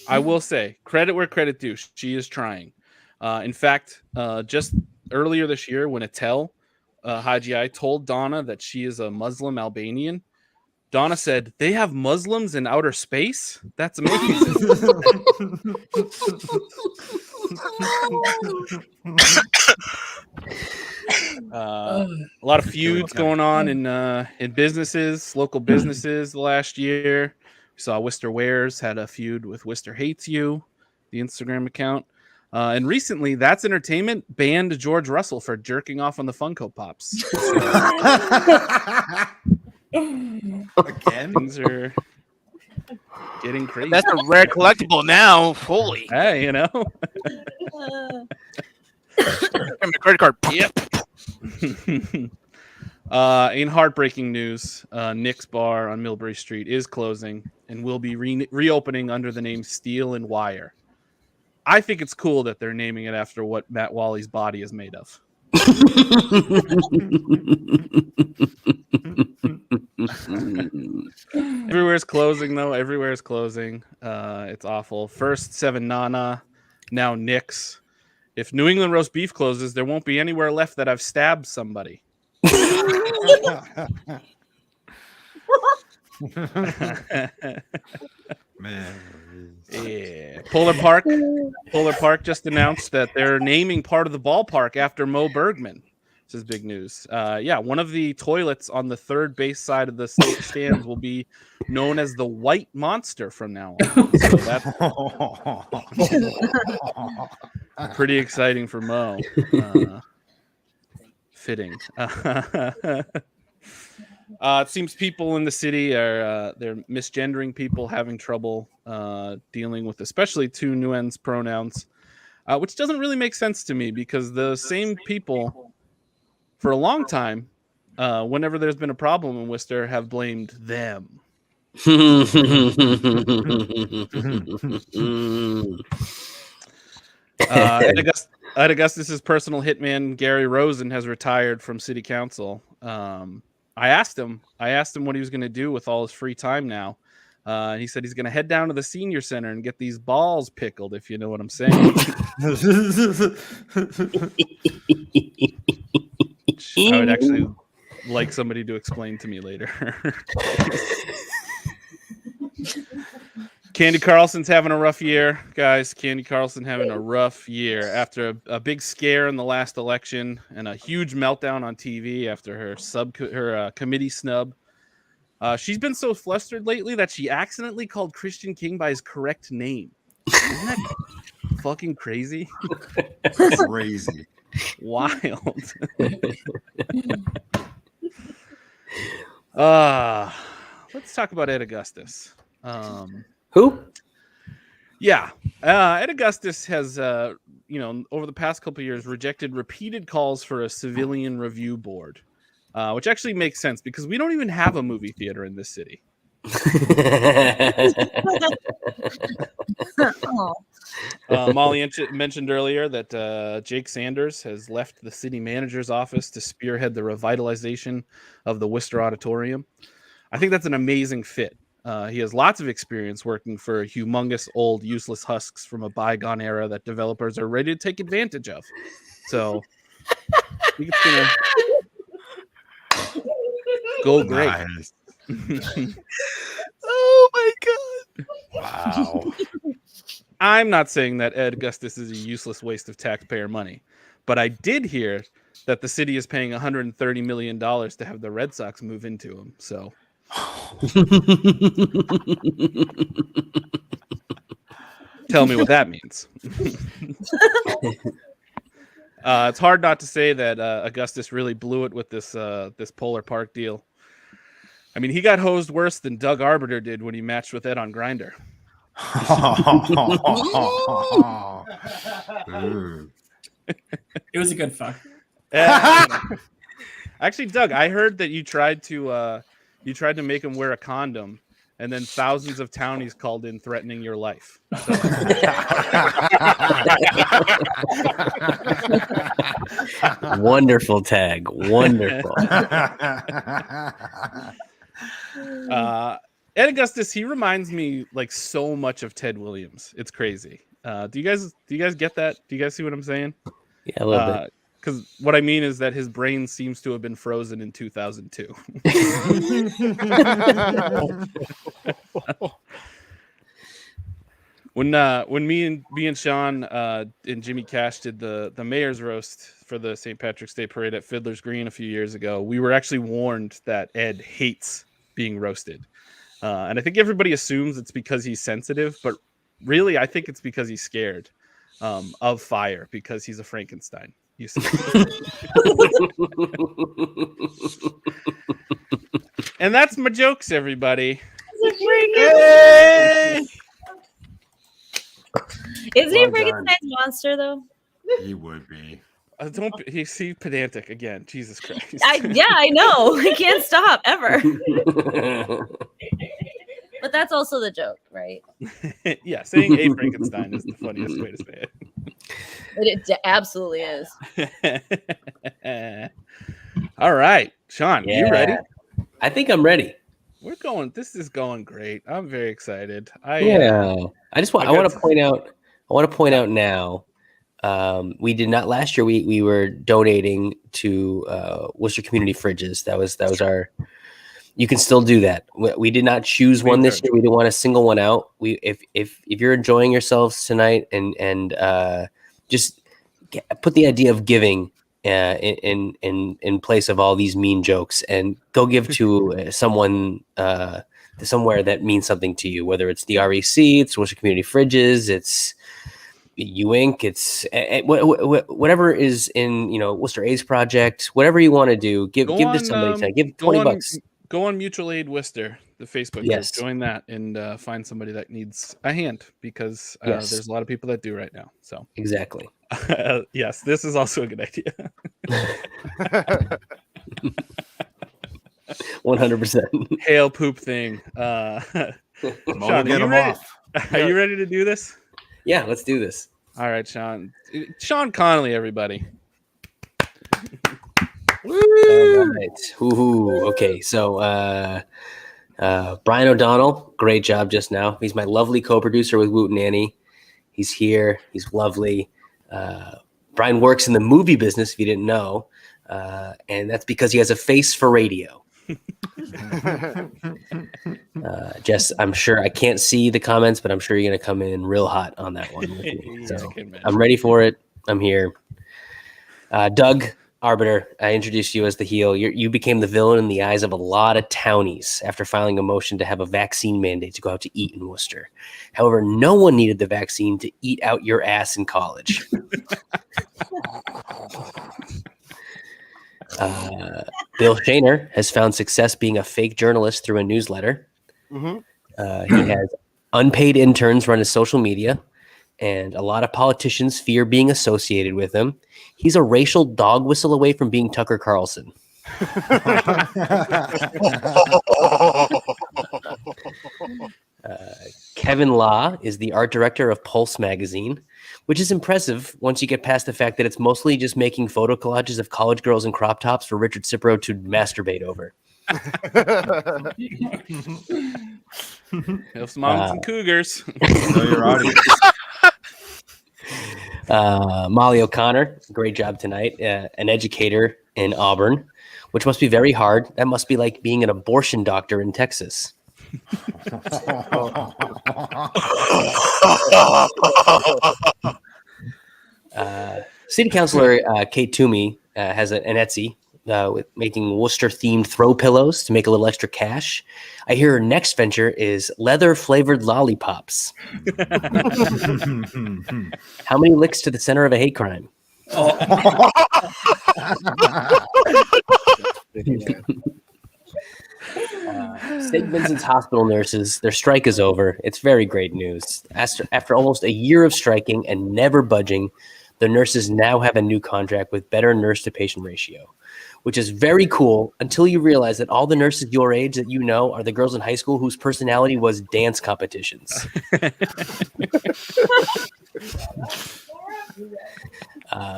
I will say, credit where credit due. She is trying. In fact, just earlier this year, when Attell Haji told Donna that she is a Muslim Albanian, Donna said, "They have Muslims in outer space? That's amazing." A lot of feuds going on in businesses, local businesses the last year. We saw Worcester Wares had a feud with Worcester Hates You, the Instagram account. And recently, That's Entertainment banned George Russell for jerking off on the Funko Pops. Again? Things are getting crazy. That's a rare collectible now. Holy. Hey, My credit card. Yep. In heartbreaking news, Nick's Bar on Millbury Street is closing and will be reopening under the name Steel and Wire. I think it's cool that they're naming it after what Matt Wally's body is made of. Everywhere's closing, though. Everywhere's closing. It's awful. First 7 Nana, now Nick's. If New England roast beef closes, there won't be anywhere left that I've stabbed somebody. Man. Yeah. Polar Park just announced that they're naming part of the ballpark after Mo Bergman. This is big news. One of the toilets on the third base side of the stands will be known as the White Monster from now on. So that's pretty exciting for Mo. Fitting. It seems people in the city are they're misgendering people, having trouble dealing with especially two nuance pronouns, which doesn't really make sense to me because the same people for a long time, whenever there's been a problem in Worcester, have blamed them. At Augustus's personal hitman Gary Rosen has retired from city council. I asked him what he was going to do with all his free time now. He said he's going to head down to the senior center and get these balls pickled, if you know what I'm saying. I would actually like somebody to explain to me later. Candy Carlson's having a rough year, guys. Candy Carlson having a rough year after a big scare in the last election and a huge meltdown on TV after her committee snub. She's been so flustered lately that she accidentally called Christian King by his correct name. Isn't that fucking crazy? Crazy. Wild. Let's talk about Ed Augustus. Who? Yeah. Ed Augustus has, over the past couple of years, rejected repeated calls for a civilian review board, which actually makes sense because we don't even have a movie theater in this city. Molly mentioned earlier that Jake Sanders has left the city manager's office to spearhead the revitalization of the Worcester Auditorium. I think that's an amazing fit. He has lots of experience working for humongous, old, useless husks from a bygone era that developers are ready to take advantage of. So I think it's going to go great. Nice. Oh, my God. Wow. I'm not saying that Ed Augustus is a useless waste of taxpayer money, but I did hear that the city is paying $130 million to have the Red Sox move into him. So tell me what that means. It's hard not to say that Augustus really blew it with this Polar Park deal. I mean, he got hosed worse than Doug Arbiter did when he matched with Ed on Grindr. It was a good fuck. Actually, Doug, I heard that you tried to make him wear a condom, and then thousands of townies called in threatening your life. So. Wonderful tag. Wonderful. Ed Augustus, he reminds me like so much of Ted Williams. It's crazy. Do you guys get that? Do you guys see what I'm saying? Yeah, a little bit. Because what I mean is that his brain seems to have been frozen in 2002. When me and Sean and Jimmy Cash did the mayor's roast for the St. Patrick's Day parade at Fiddler's Green a few years ago, we were actually warned that Ed hates being roasted. And I think everybody assumes it's because he's sensitive, but really I think it's because he's scared of fire because he's a Frankenstein. You see. And that's my jokes, everybody. Isn't he a Frankenstein's monster though? He would be. Don't he's pedantic again. Jesus Christ. I know. I can't stop ever. But that's also the joke, right? Yeah, saying a Frankenstein is the funniest way to say it. It absolutely is. All right, Sean, you ready? I think I'm ready. We're going. This is going great. I'm very excited. I want to point out. I want to point out now. We did not last year. We were donating to Worcester Community Fridges. That was our. You can still do that. We did not choose one this year. We didn't want to single one out. If you're enjoying yourselves tonight and just put the idea of giving in place of all these mean jokes and go give to someone somewhere that means something to you. Whether it's the REC, it's Worcester Community Fridges, it's Inc. It's whatever is in Worcester AIDS Project. Whatever you want to do, give to somebody tonight. Give $20. Go on Mutual Aid Worcester, the Facebook group. Join that and find somebody that needs a hand because there's a lot of people that do right now. So exactly. Yes, this is also a good idea. 100%. Hail poop thing. Sean, are you ready to do this? Yeah, let's do this. All right, Sean. Sean Connolly, everybody. All right. Okay, so Brian O'Donnell, great job just now. He's my lovely co-producer with Woot and Annie. He's here. He's lovely. Brian works in the movie business, if you didn't know, and that's because he has a face for radio. Jess, I'm sure I can't see the comments, but I'm sure you're going to come in real hot on that one with me. So I'm ready for it. I'm here. Doug Arbiter, I introduced you as the heel. You became the villain in the eyes of a lot of townies after filing a motion to have a vaccine mandate to go out to eat in Worcester. However, no one needed the vaccine to eat out your ass in college. Bill Shaner has found success being a fake journalist through a newsletter. Mm-hmm. He has unpaid interns run his social media, and a lot of politicians fear being associated with him. He's a racial dog whistle away from being Tucker Carlson. Kevin Law is the art director of Pulse magazine, which is impressive once you get past the fact that it's mostly just making photo collages of college girls in crop tops for Richard Cipro to masturbate over. Some moms and cougars. Know your audience. Molly O'Connor, great job tonight. An educator in Auburn, which must be very hard. That must be like being an abortion doctor in Texas. City Councilor Kate Toomey has an Etsy with making Worcester-themed throw pillows to make a little extra cash. I hear her next venture is leather-flavored lollipops. How many licks to the center of a hate crime? St. Vincent's Hospital nurses, their strike is over. It's very great news. After almost a year of striking and never budging, the nurses now have a new contract with better nurse-to-patient ratio, which is very cool until you realize that all the nurses your age that you know are the girls in high school whose personality was dance competitions.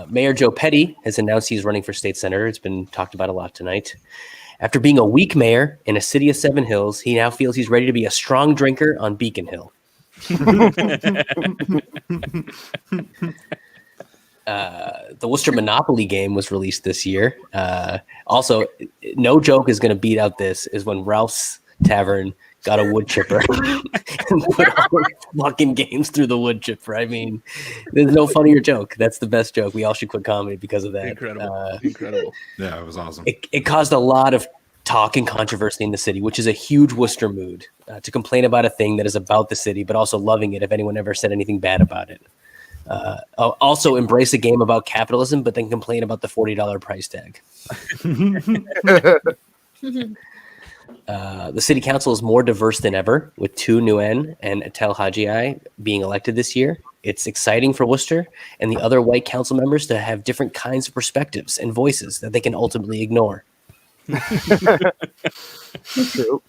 Mayor Joe Petty has announced he's running for state senator. It's been talked about a lot tonight. After being a weak mayor in a city of 7 hills, he now feels he's ready to be a strong drinker on Beacon Hill. The Worcester Monopoly game was released this year. Also, no joke is going to beat out this is when Ralph's Tavern got a wood chipper and put all fucking games through the wood chipper. I mean, there's no funnier joke. That's the best joke. We all should quit comedy because of that. Incredible. Yeah, it was awesome. It caused a lot of talk and controversy in the city, which is a huge Worcester mood, to complain about a thing that is about the city, but also loving it if anyone ever said anything bad about it. Also embrace a game about capitalism, but then complain about the $40 price tag. The city council is more diverse than ever, with 2 Nguyen and Atel Hajii being elected this year. It's exciting for Worcester and the other white council members to have different kinds of perspectives and voices that they can ultimately ignore. True.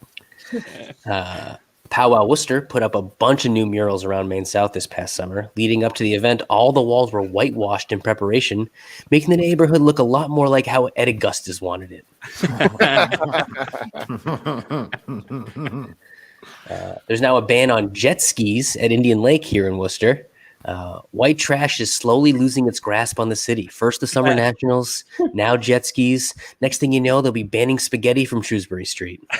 Powwow Worcester put up a bunch of new murals around Main South this past summer. Leading up to the event, all the walls were whitewashed in preparation, making the neighborhood look a lot more like how Ed Augustus wanted it. There's now a ban on jet skis at Indian Lake here in Worcester. White trash is slowly losing its grasp on the city. First the Summer Nationals, now jet skis. Next thing you know, they'll be banning spaghetti from Shrewsbury Street. Hey,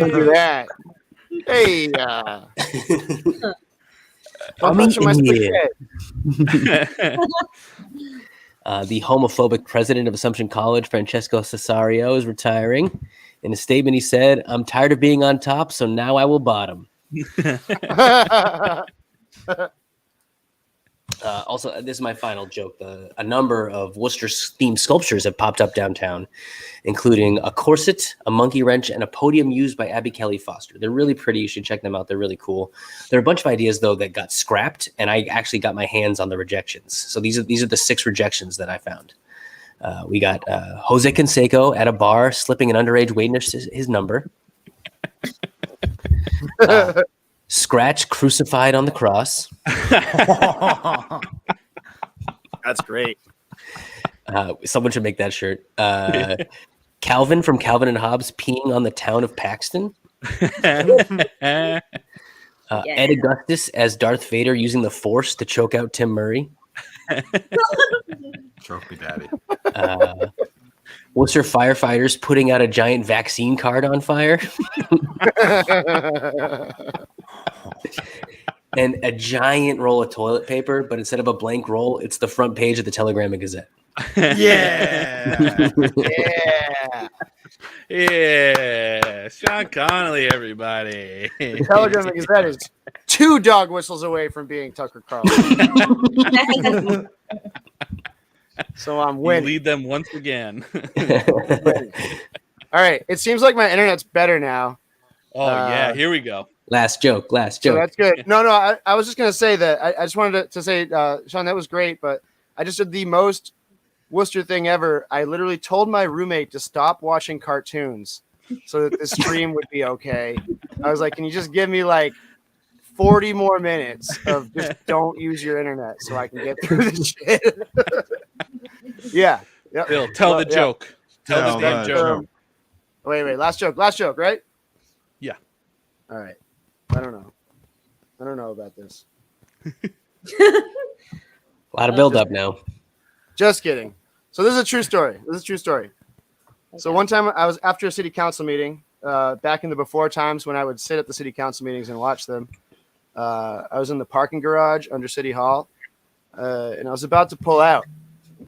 look at that. Hey, I'm touch my eating it. spaghetti. The homophobic president of Assumption College, Francesco Cesario, is retiring. In a statement, he said, "I'm tired of being on top, so now I will bottom." Also, this is my final joke. A number of Worcester-themed sculptures have popped up downtown, including a corset, a monkey wrench, and a podium used by Abby Kelly Foster. They're really pretty. You should check them out. They're really cool. There are a bunch of ideas, though, that got scrapped, and I actually got my hands on the rejections. So these are the 6 rejections that I found. We got Jose Canseco at a bar slipping an underage waitress his number. Scratch crucified on the cross. That's great. Someone should make that shirt. Calvin from Calvin and Hobbes peeing on the town of Paxton. Ed Augustus as Darth Vader using the Force to choke out Tim Murray. Choke me, daddy. Worcester firefighters putting out a giant vaccine card on fire. And a giant roll of toilet paper, but instead of a blank roll, it's the front page of the Telegram and Gazette. Yeah. Yeah. Yeah. Sean Connolly, everybody. The Telegram and Gazette is 2 dog whistles away from being Tucker Carlson. So I'm You winning. lead them once again. All right. It seems like my internet's better now. Oh, yeah. Here we go. Last joke. So that's good. No, I was just going to say that. I just wanted to say, Sean, that was great, but I just did the most Worcester thing ever. I literally told my roommate to stop watching cartoons so that the stream would be okay. I was like, can you just give me like 40 more minutes of just don't use your internet so I can get through this shit? Yeah. Yep. Bill, tell the joke. Tell the damn that joke. Wait. Last joke, right? Yeah. All right. I don't know about this. A lot of build-up now. Just kidding. So this is a true story. So one time I was after a city council meeting, back in the before times when I would sit at the city council meetings and watch them. I was in the parking garage under City Hall, and I was about to pull out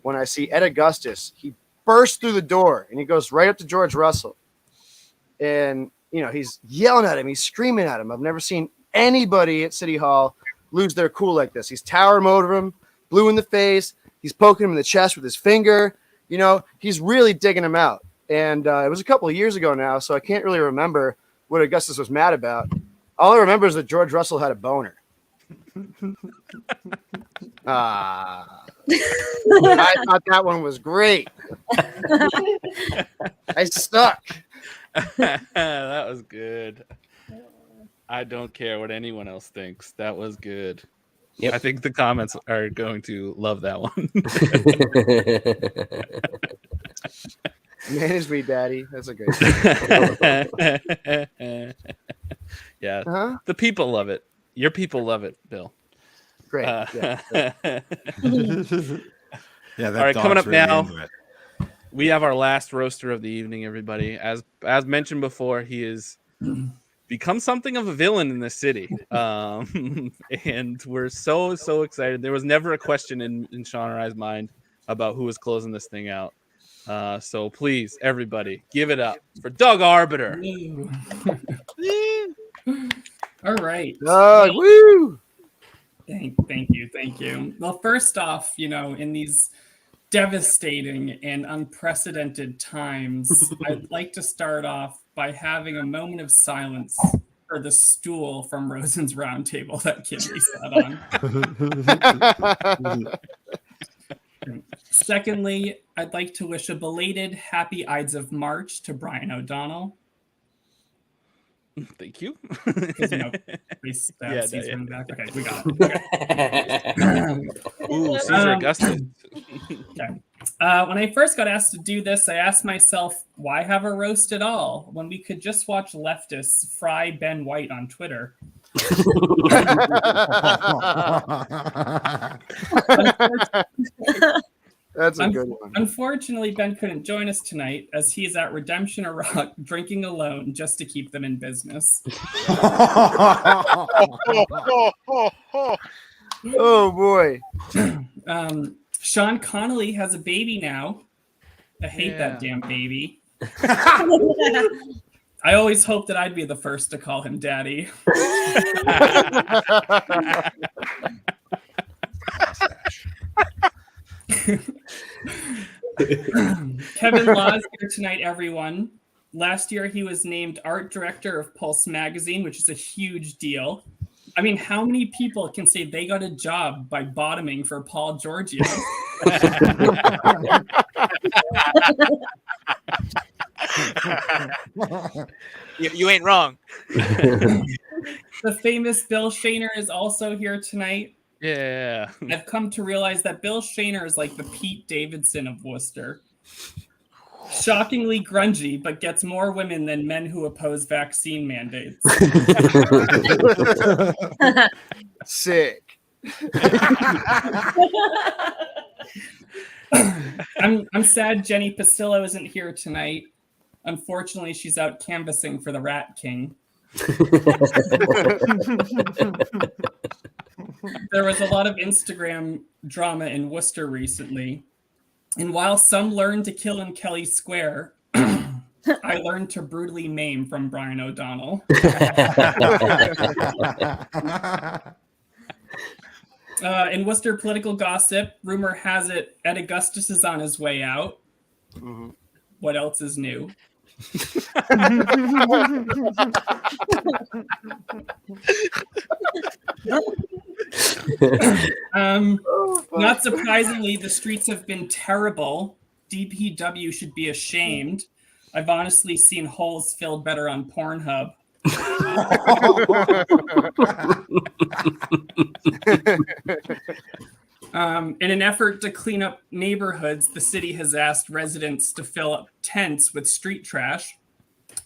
when I see Ed Augustus. He bursts through the door and he goes right up to George Russell. And, he's yelling at him. He's screaming at him. I've never seen anybody at City Hall lose their cool like this. He's towering over him, blue in the face. He's poking him in the chest with his finger. He's really digging him out. And it was a couple of years ago now, so I can't really remember what Augustus was mad about. All I remember is that George Russell had a boner. I thought that one was great. I stuck. That was good. I don't care what anyone else thinks. That was good. Yep. I think the comments are going to love that one. Manage me, Daddy. That's a great Yeah. The people love it. Your people love it, Bill. Great. Yeah. Yeah. All right, coming up now, we have our last roaster of the evening, everybody. As mentioned before, he is become something of a villain in this city. And we're so excited. There was never a question in Sean or I's mind about who was closing this thing out. So please, everybody, give it up for Doug Arbiter. All right. Woo! Thank you. Well, first off, in these devastating and unprecedented times, I'd like to start off by having a moment of silence for the stool from Rosen's Round Table that Kinley sat on. Secondly, I'd like to wish a belated Happy Ides of March to Brian O'Donnell. Thank you. Caesar in the back. Okay, we got it. Okay. Ooh, Caesar Augustus. Okay. When I first got asked to do this, I asked myself, why have a roast at all when we could just watch leftists fry Ben White on Twitter? That's a good one. Unfortunately, Ben couldn't join us tonight as he is at Redemption Iraq drinking alone just to keep them in business. Oh boy. Sean Connolly has a baby now. I hate that damn baby. I always hoped that I'd be the first to call him daddy. Kevin Law is here tonight, everyone. Last year, he was named art director of Pulse magazine, which is a huge deal. I mean, how many people can say they got a job by bottoming for Paul Giorgio? You ain't wrong. The famous Bill Shaner is also here tonight. Yeah. I've come to realize that Bill Shaner is like the Pete Davidson of Worcester. Shockingly grungy, but gets more women than men who oppose vaccine mandates. Sick. I'm sad Jenny Pastillo isn't here tonight. Unfortunately, she's out canvassing for the Rat King. There was a lot of Instagram drama in Worcester recently. And while some learned to kill in Kelly Square, I learned to brutally maim from Brian O'Donnell. In Worcester political gossip, rumor has it Ed Augustus is on his way out. Mm-hmm. What else is new? Not surprisingly, the streets have been terrible. DPW should be ashamed. I've honestly seen holes filled better on Pornhub. In an effort to clean up neighborhoods, the city has asked residents to fill up tents with street trash.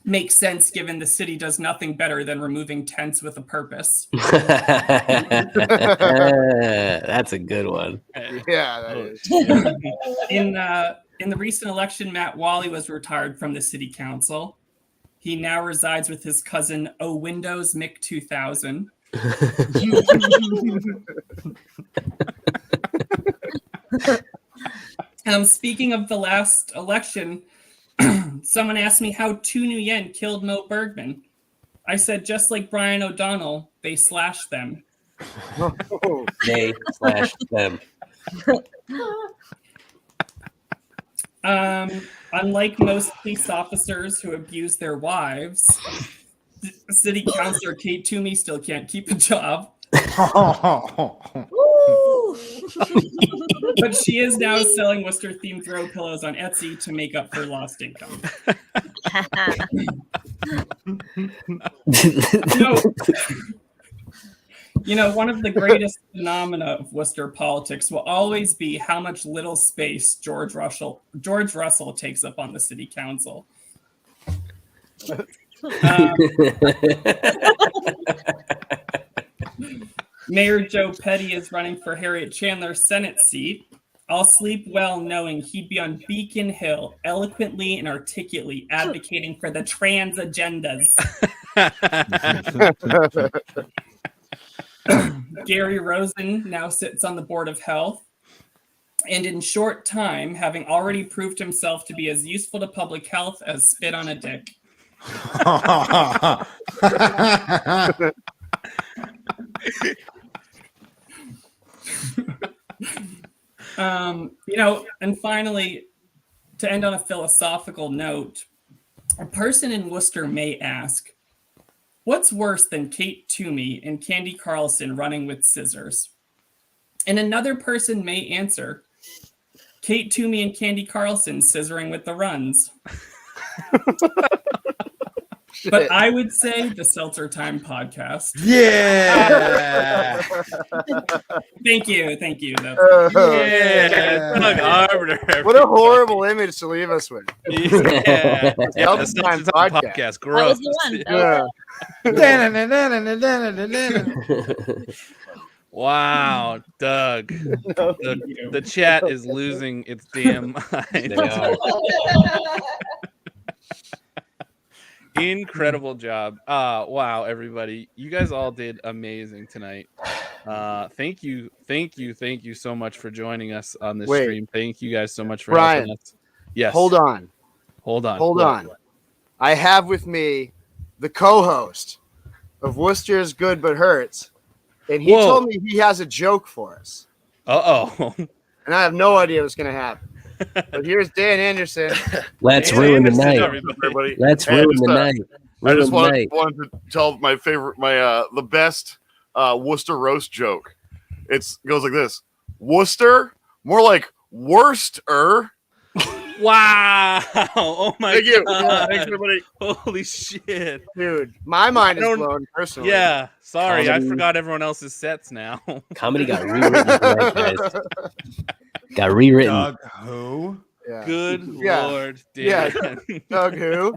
Makes sense given the city does nothing better than removing tents with a purpose. That's a good one. Yeah, that is. In the recent election, Matt Wally was retired from the city council. He now resides with his cousin, O Windows Mick 2000. Speaking of the last election, someone asked me how Tu Nguyen killed Mo Bergman. I said, just like Brian O'Donnell, they slashed them. They slashed them. Unlike most police officers who abuse their wives, City Councilor Kate Toomey still can't keep a job. But she is now selling Worcester-themed throw pillows on Etsy to make up for lost income. One of the greatest phenomena of Worcester politics will always be how much little space George Russell takes up on the city council. Mayor Joe Petty is running for Harriet Chandler's Senate seat. I'll sleep well knowing he'd be on Beacon Hill, eloquently and articulately advocating for the trans agendas. Gary Rosen now sits on the Board of Health, and in short time, having already proved himself to be as useful to public health as spit on a dick. And finally, to end on a philosophical note, a person in Worcester may ask, what's worse than Kate Toomey and Candy Carlson running with scissors? And another person may answer, Kate Toomey and Candy Carlson scissoring with the runs. But I would say the Seltzer Time podcast. Yeah. Thank you. What a horrible image to leave us with. Yeah. The Seltzer Time podcast. Gross. That was the one. Wow, Doug. The chat is losing its damn mind. They are. Incredible job. Wow, everybody. You guys all did amazing tonight. Thank you so much for joining us on this stream. Thank you guys so much for helping us. Yes. Hold on. I have with me the co-host of Worcester's Good But Hurts, and he told me he has a joke for us. Uh-oh. And I have no idea what's going to happen. But here's Dan Anderson. Let's ruin the night. Everybody. Let's ruin the night. I just wanted to tell my favorite, the best Worcester roast joke. It goes like this: Worcester, more like Worcester. Wow! Oh my Thank you. God! Thanks, everybody. Holy shit, dude! My mind is blown personally. Yeah, sorry, I forgot everyone else's sets now. Comedy got rewritten tonight, guys. Got rewritten. Doug who? Yeah. Good Lord, Dan. Yeah. Doug who?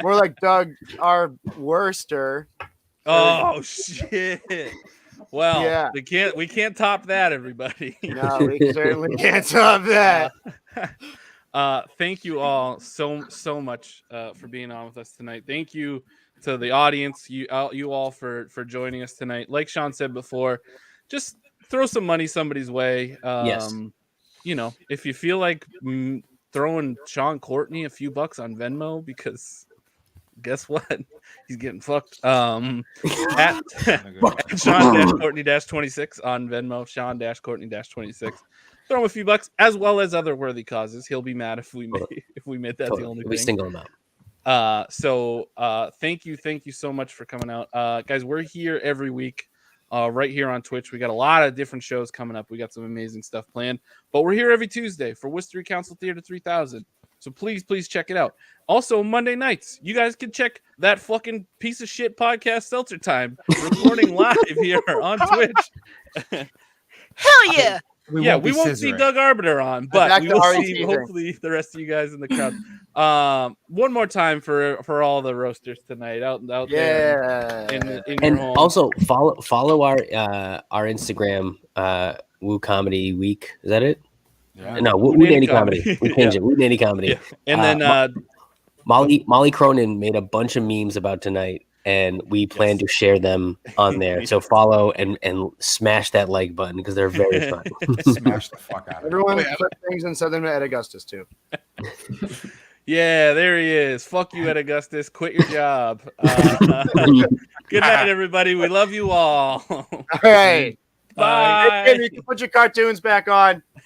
More like Doug R. Worcester. Oh shit! Well, Yeah. we can't top that, everybody. No, we certainly can't top that. Thank you all so much for being on with us tonight. Thank you to the audience, you all for joining us tonight. Like Sean said before, just throw some money somebody's way. Yes. If you feel like throwing Sean Courtney a few bucks on Venmo, because guess what? He's getting fucked. At Sean-Courtney-26 on Venmo, Sean-Courtney-26. Throw him a few bucks, as well as other worthy causes. He'll be mad if we made that the only thing. We single him out. So thank you so much for coming out. Guys, we're here every week. Right here on Twitch. We got a lot of different shows coming up. We got some amazing stuff planned, but we're here every Tuesday for Worcester Council Theater 3000. So please check it out. Also, Monday nights, you guys can check that fucking piece of shit podcast Seltzer Time recording live here on Twitch. Hell yeah! We won't see Doug Arbiter on, but we will see hopefully the rest of you guys in the crowd. One more time for all the roasters tonight out there in and your home. Also follow our Instagram, Woo Comedy Week. Is that it? Yeah. No, Woo Nanny Comedy. We changed it. Woo Nanny Comedy. Yeah. And then Molly Cronin made a bunch of memes about tonight, and we plan to share them on there. So follow and smash that like button because they're very fun. Smash the fuck out of it. Everyone put things and send them to Ed Augustus too. Yeah, there he is. Fuck you, Ed Augustus. Quit your job. Good night, everybody. We love you all. All right. Bye. You can put your cartoons back on.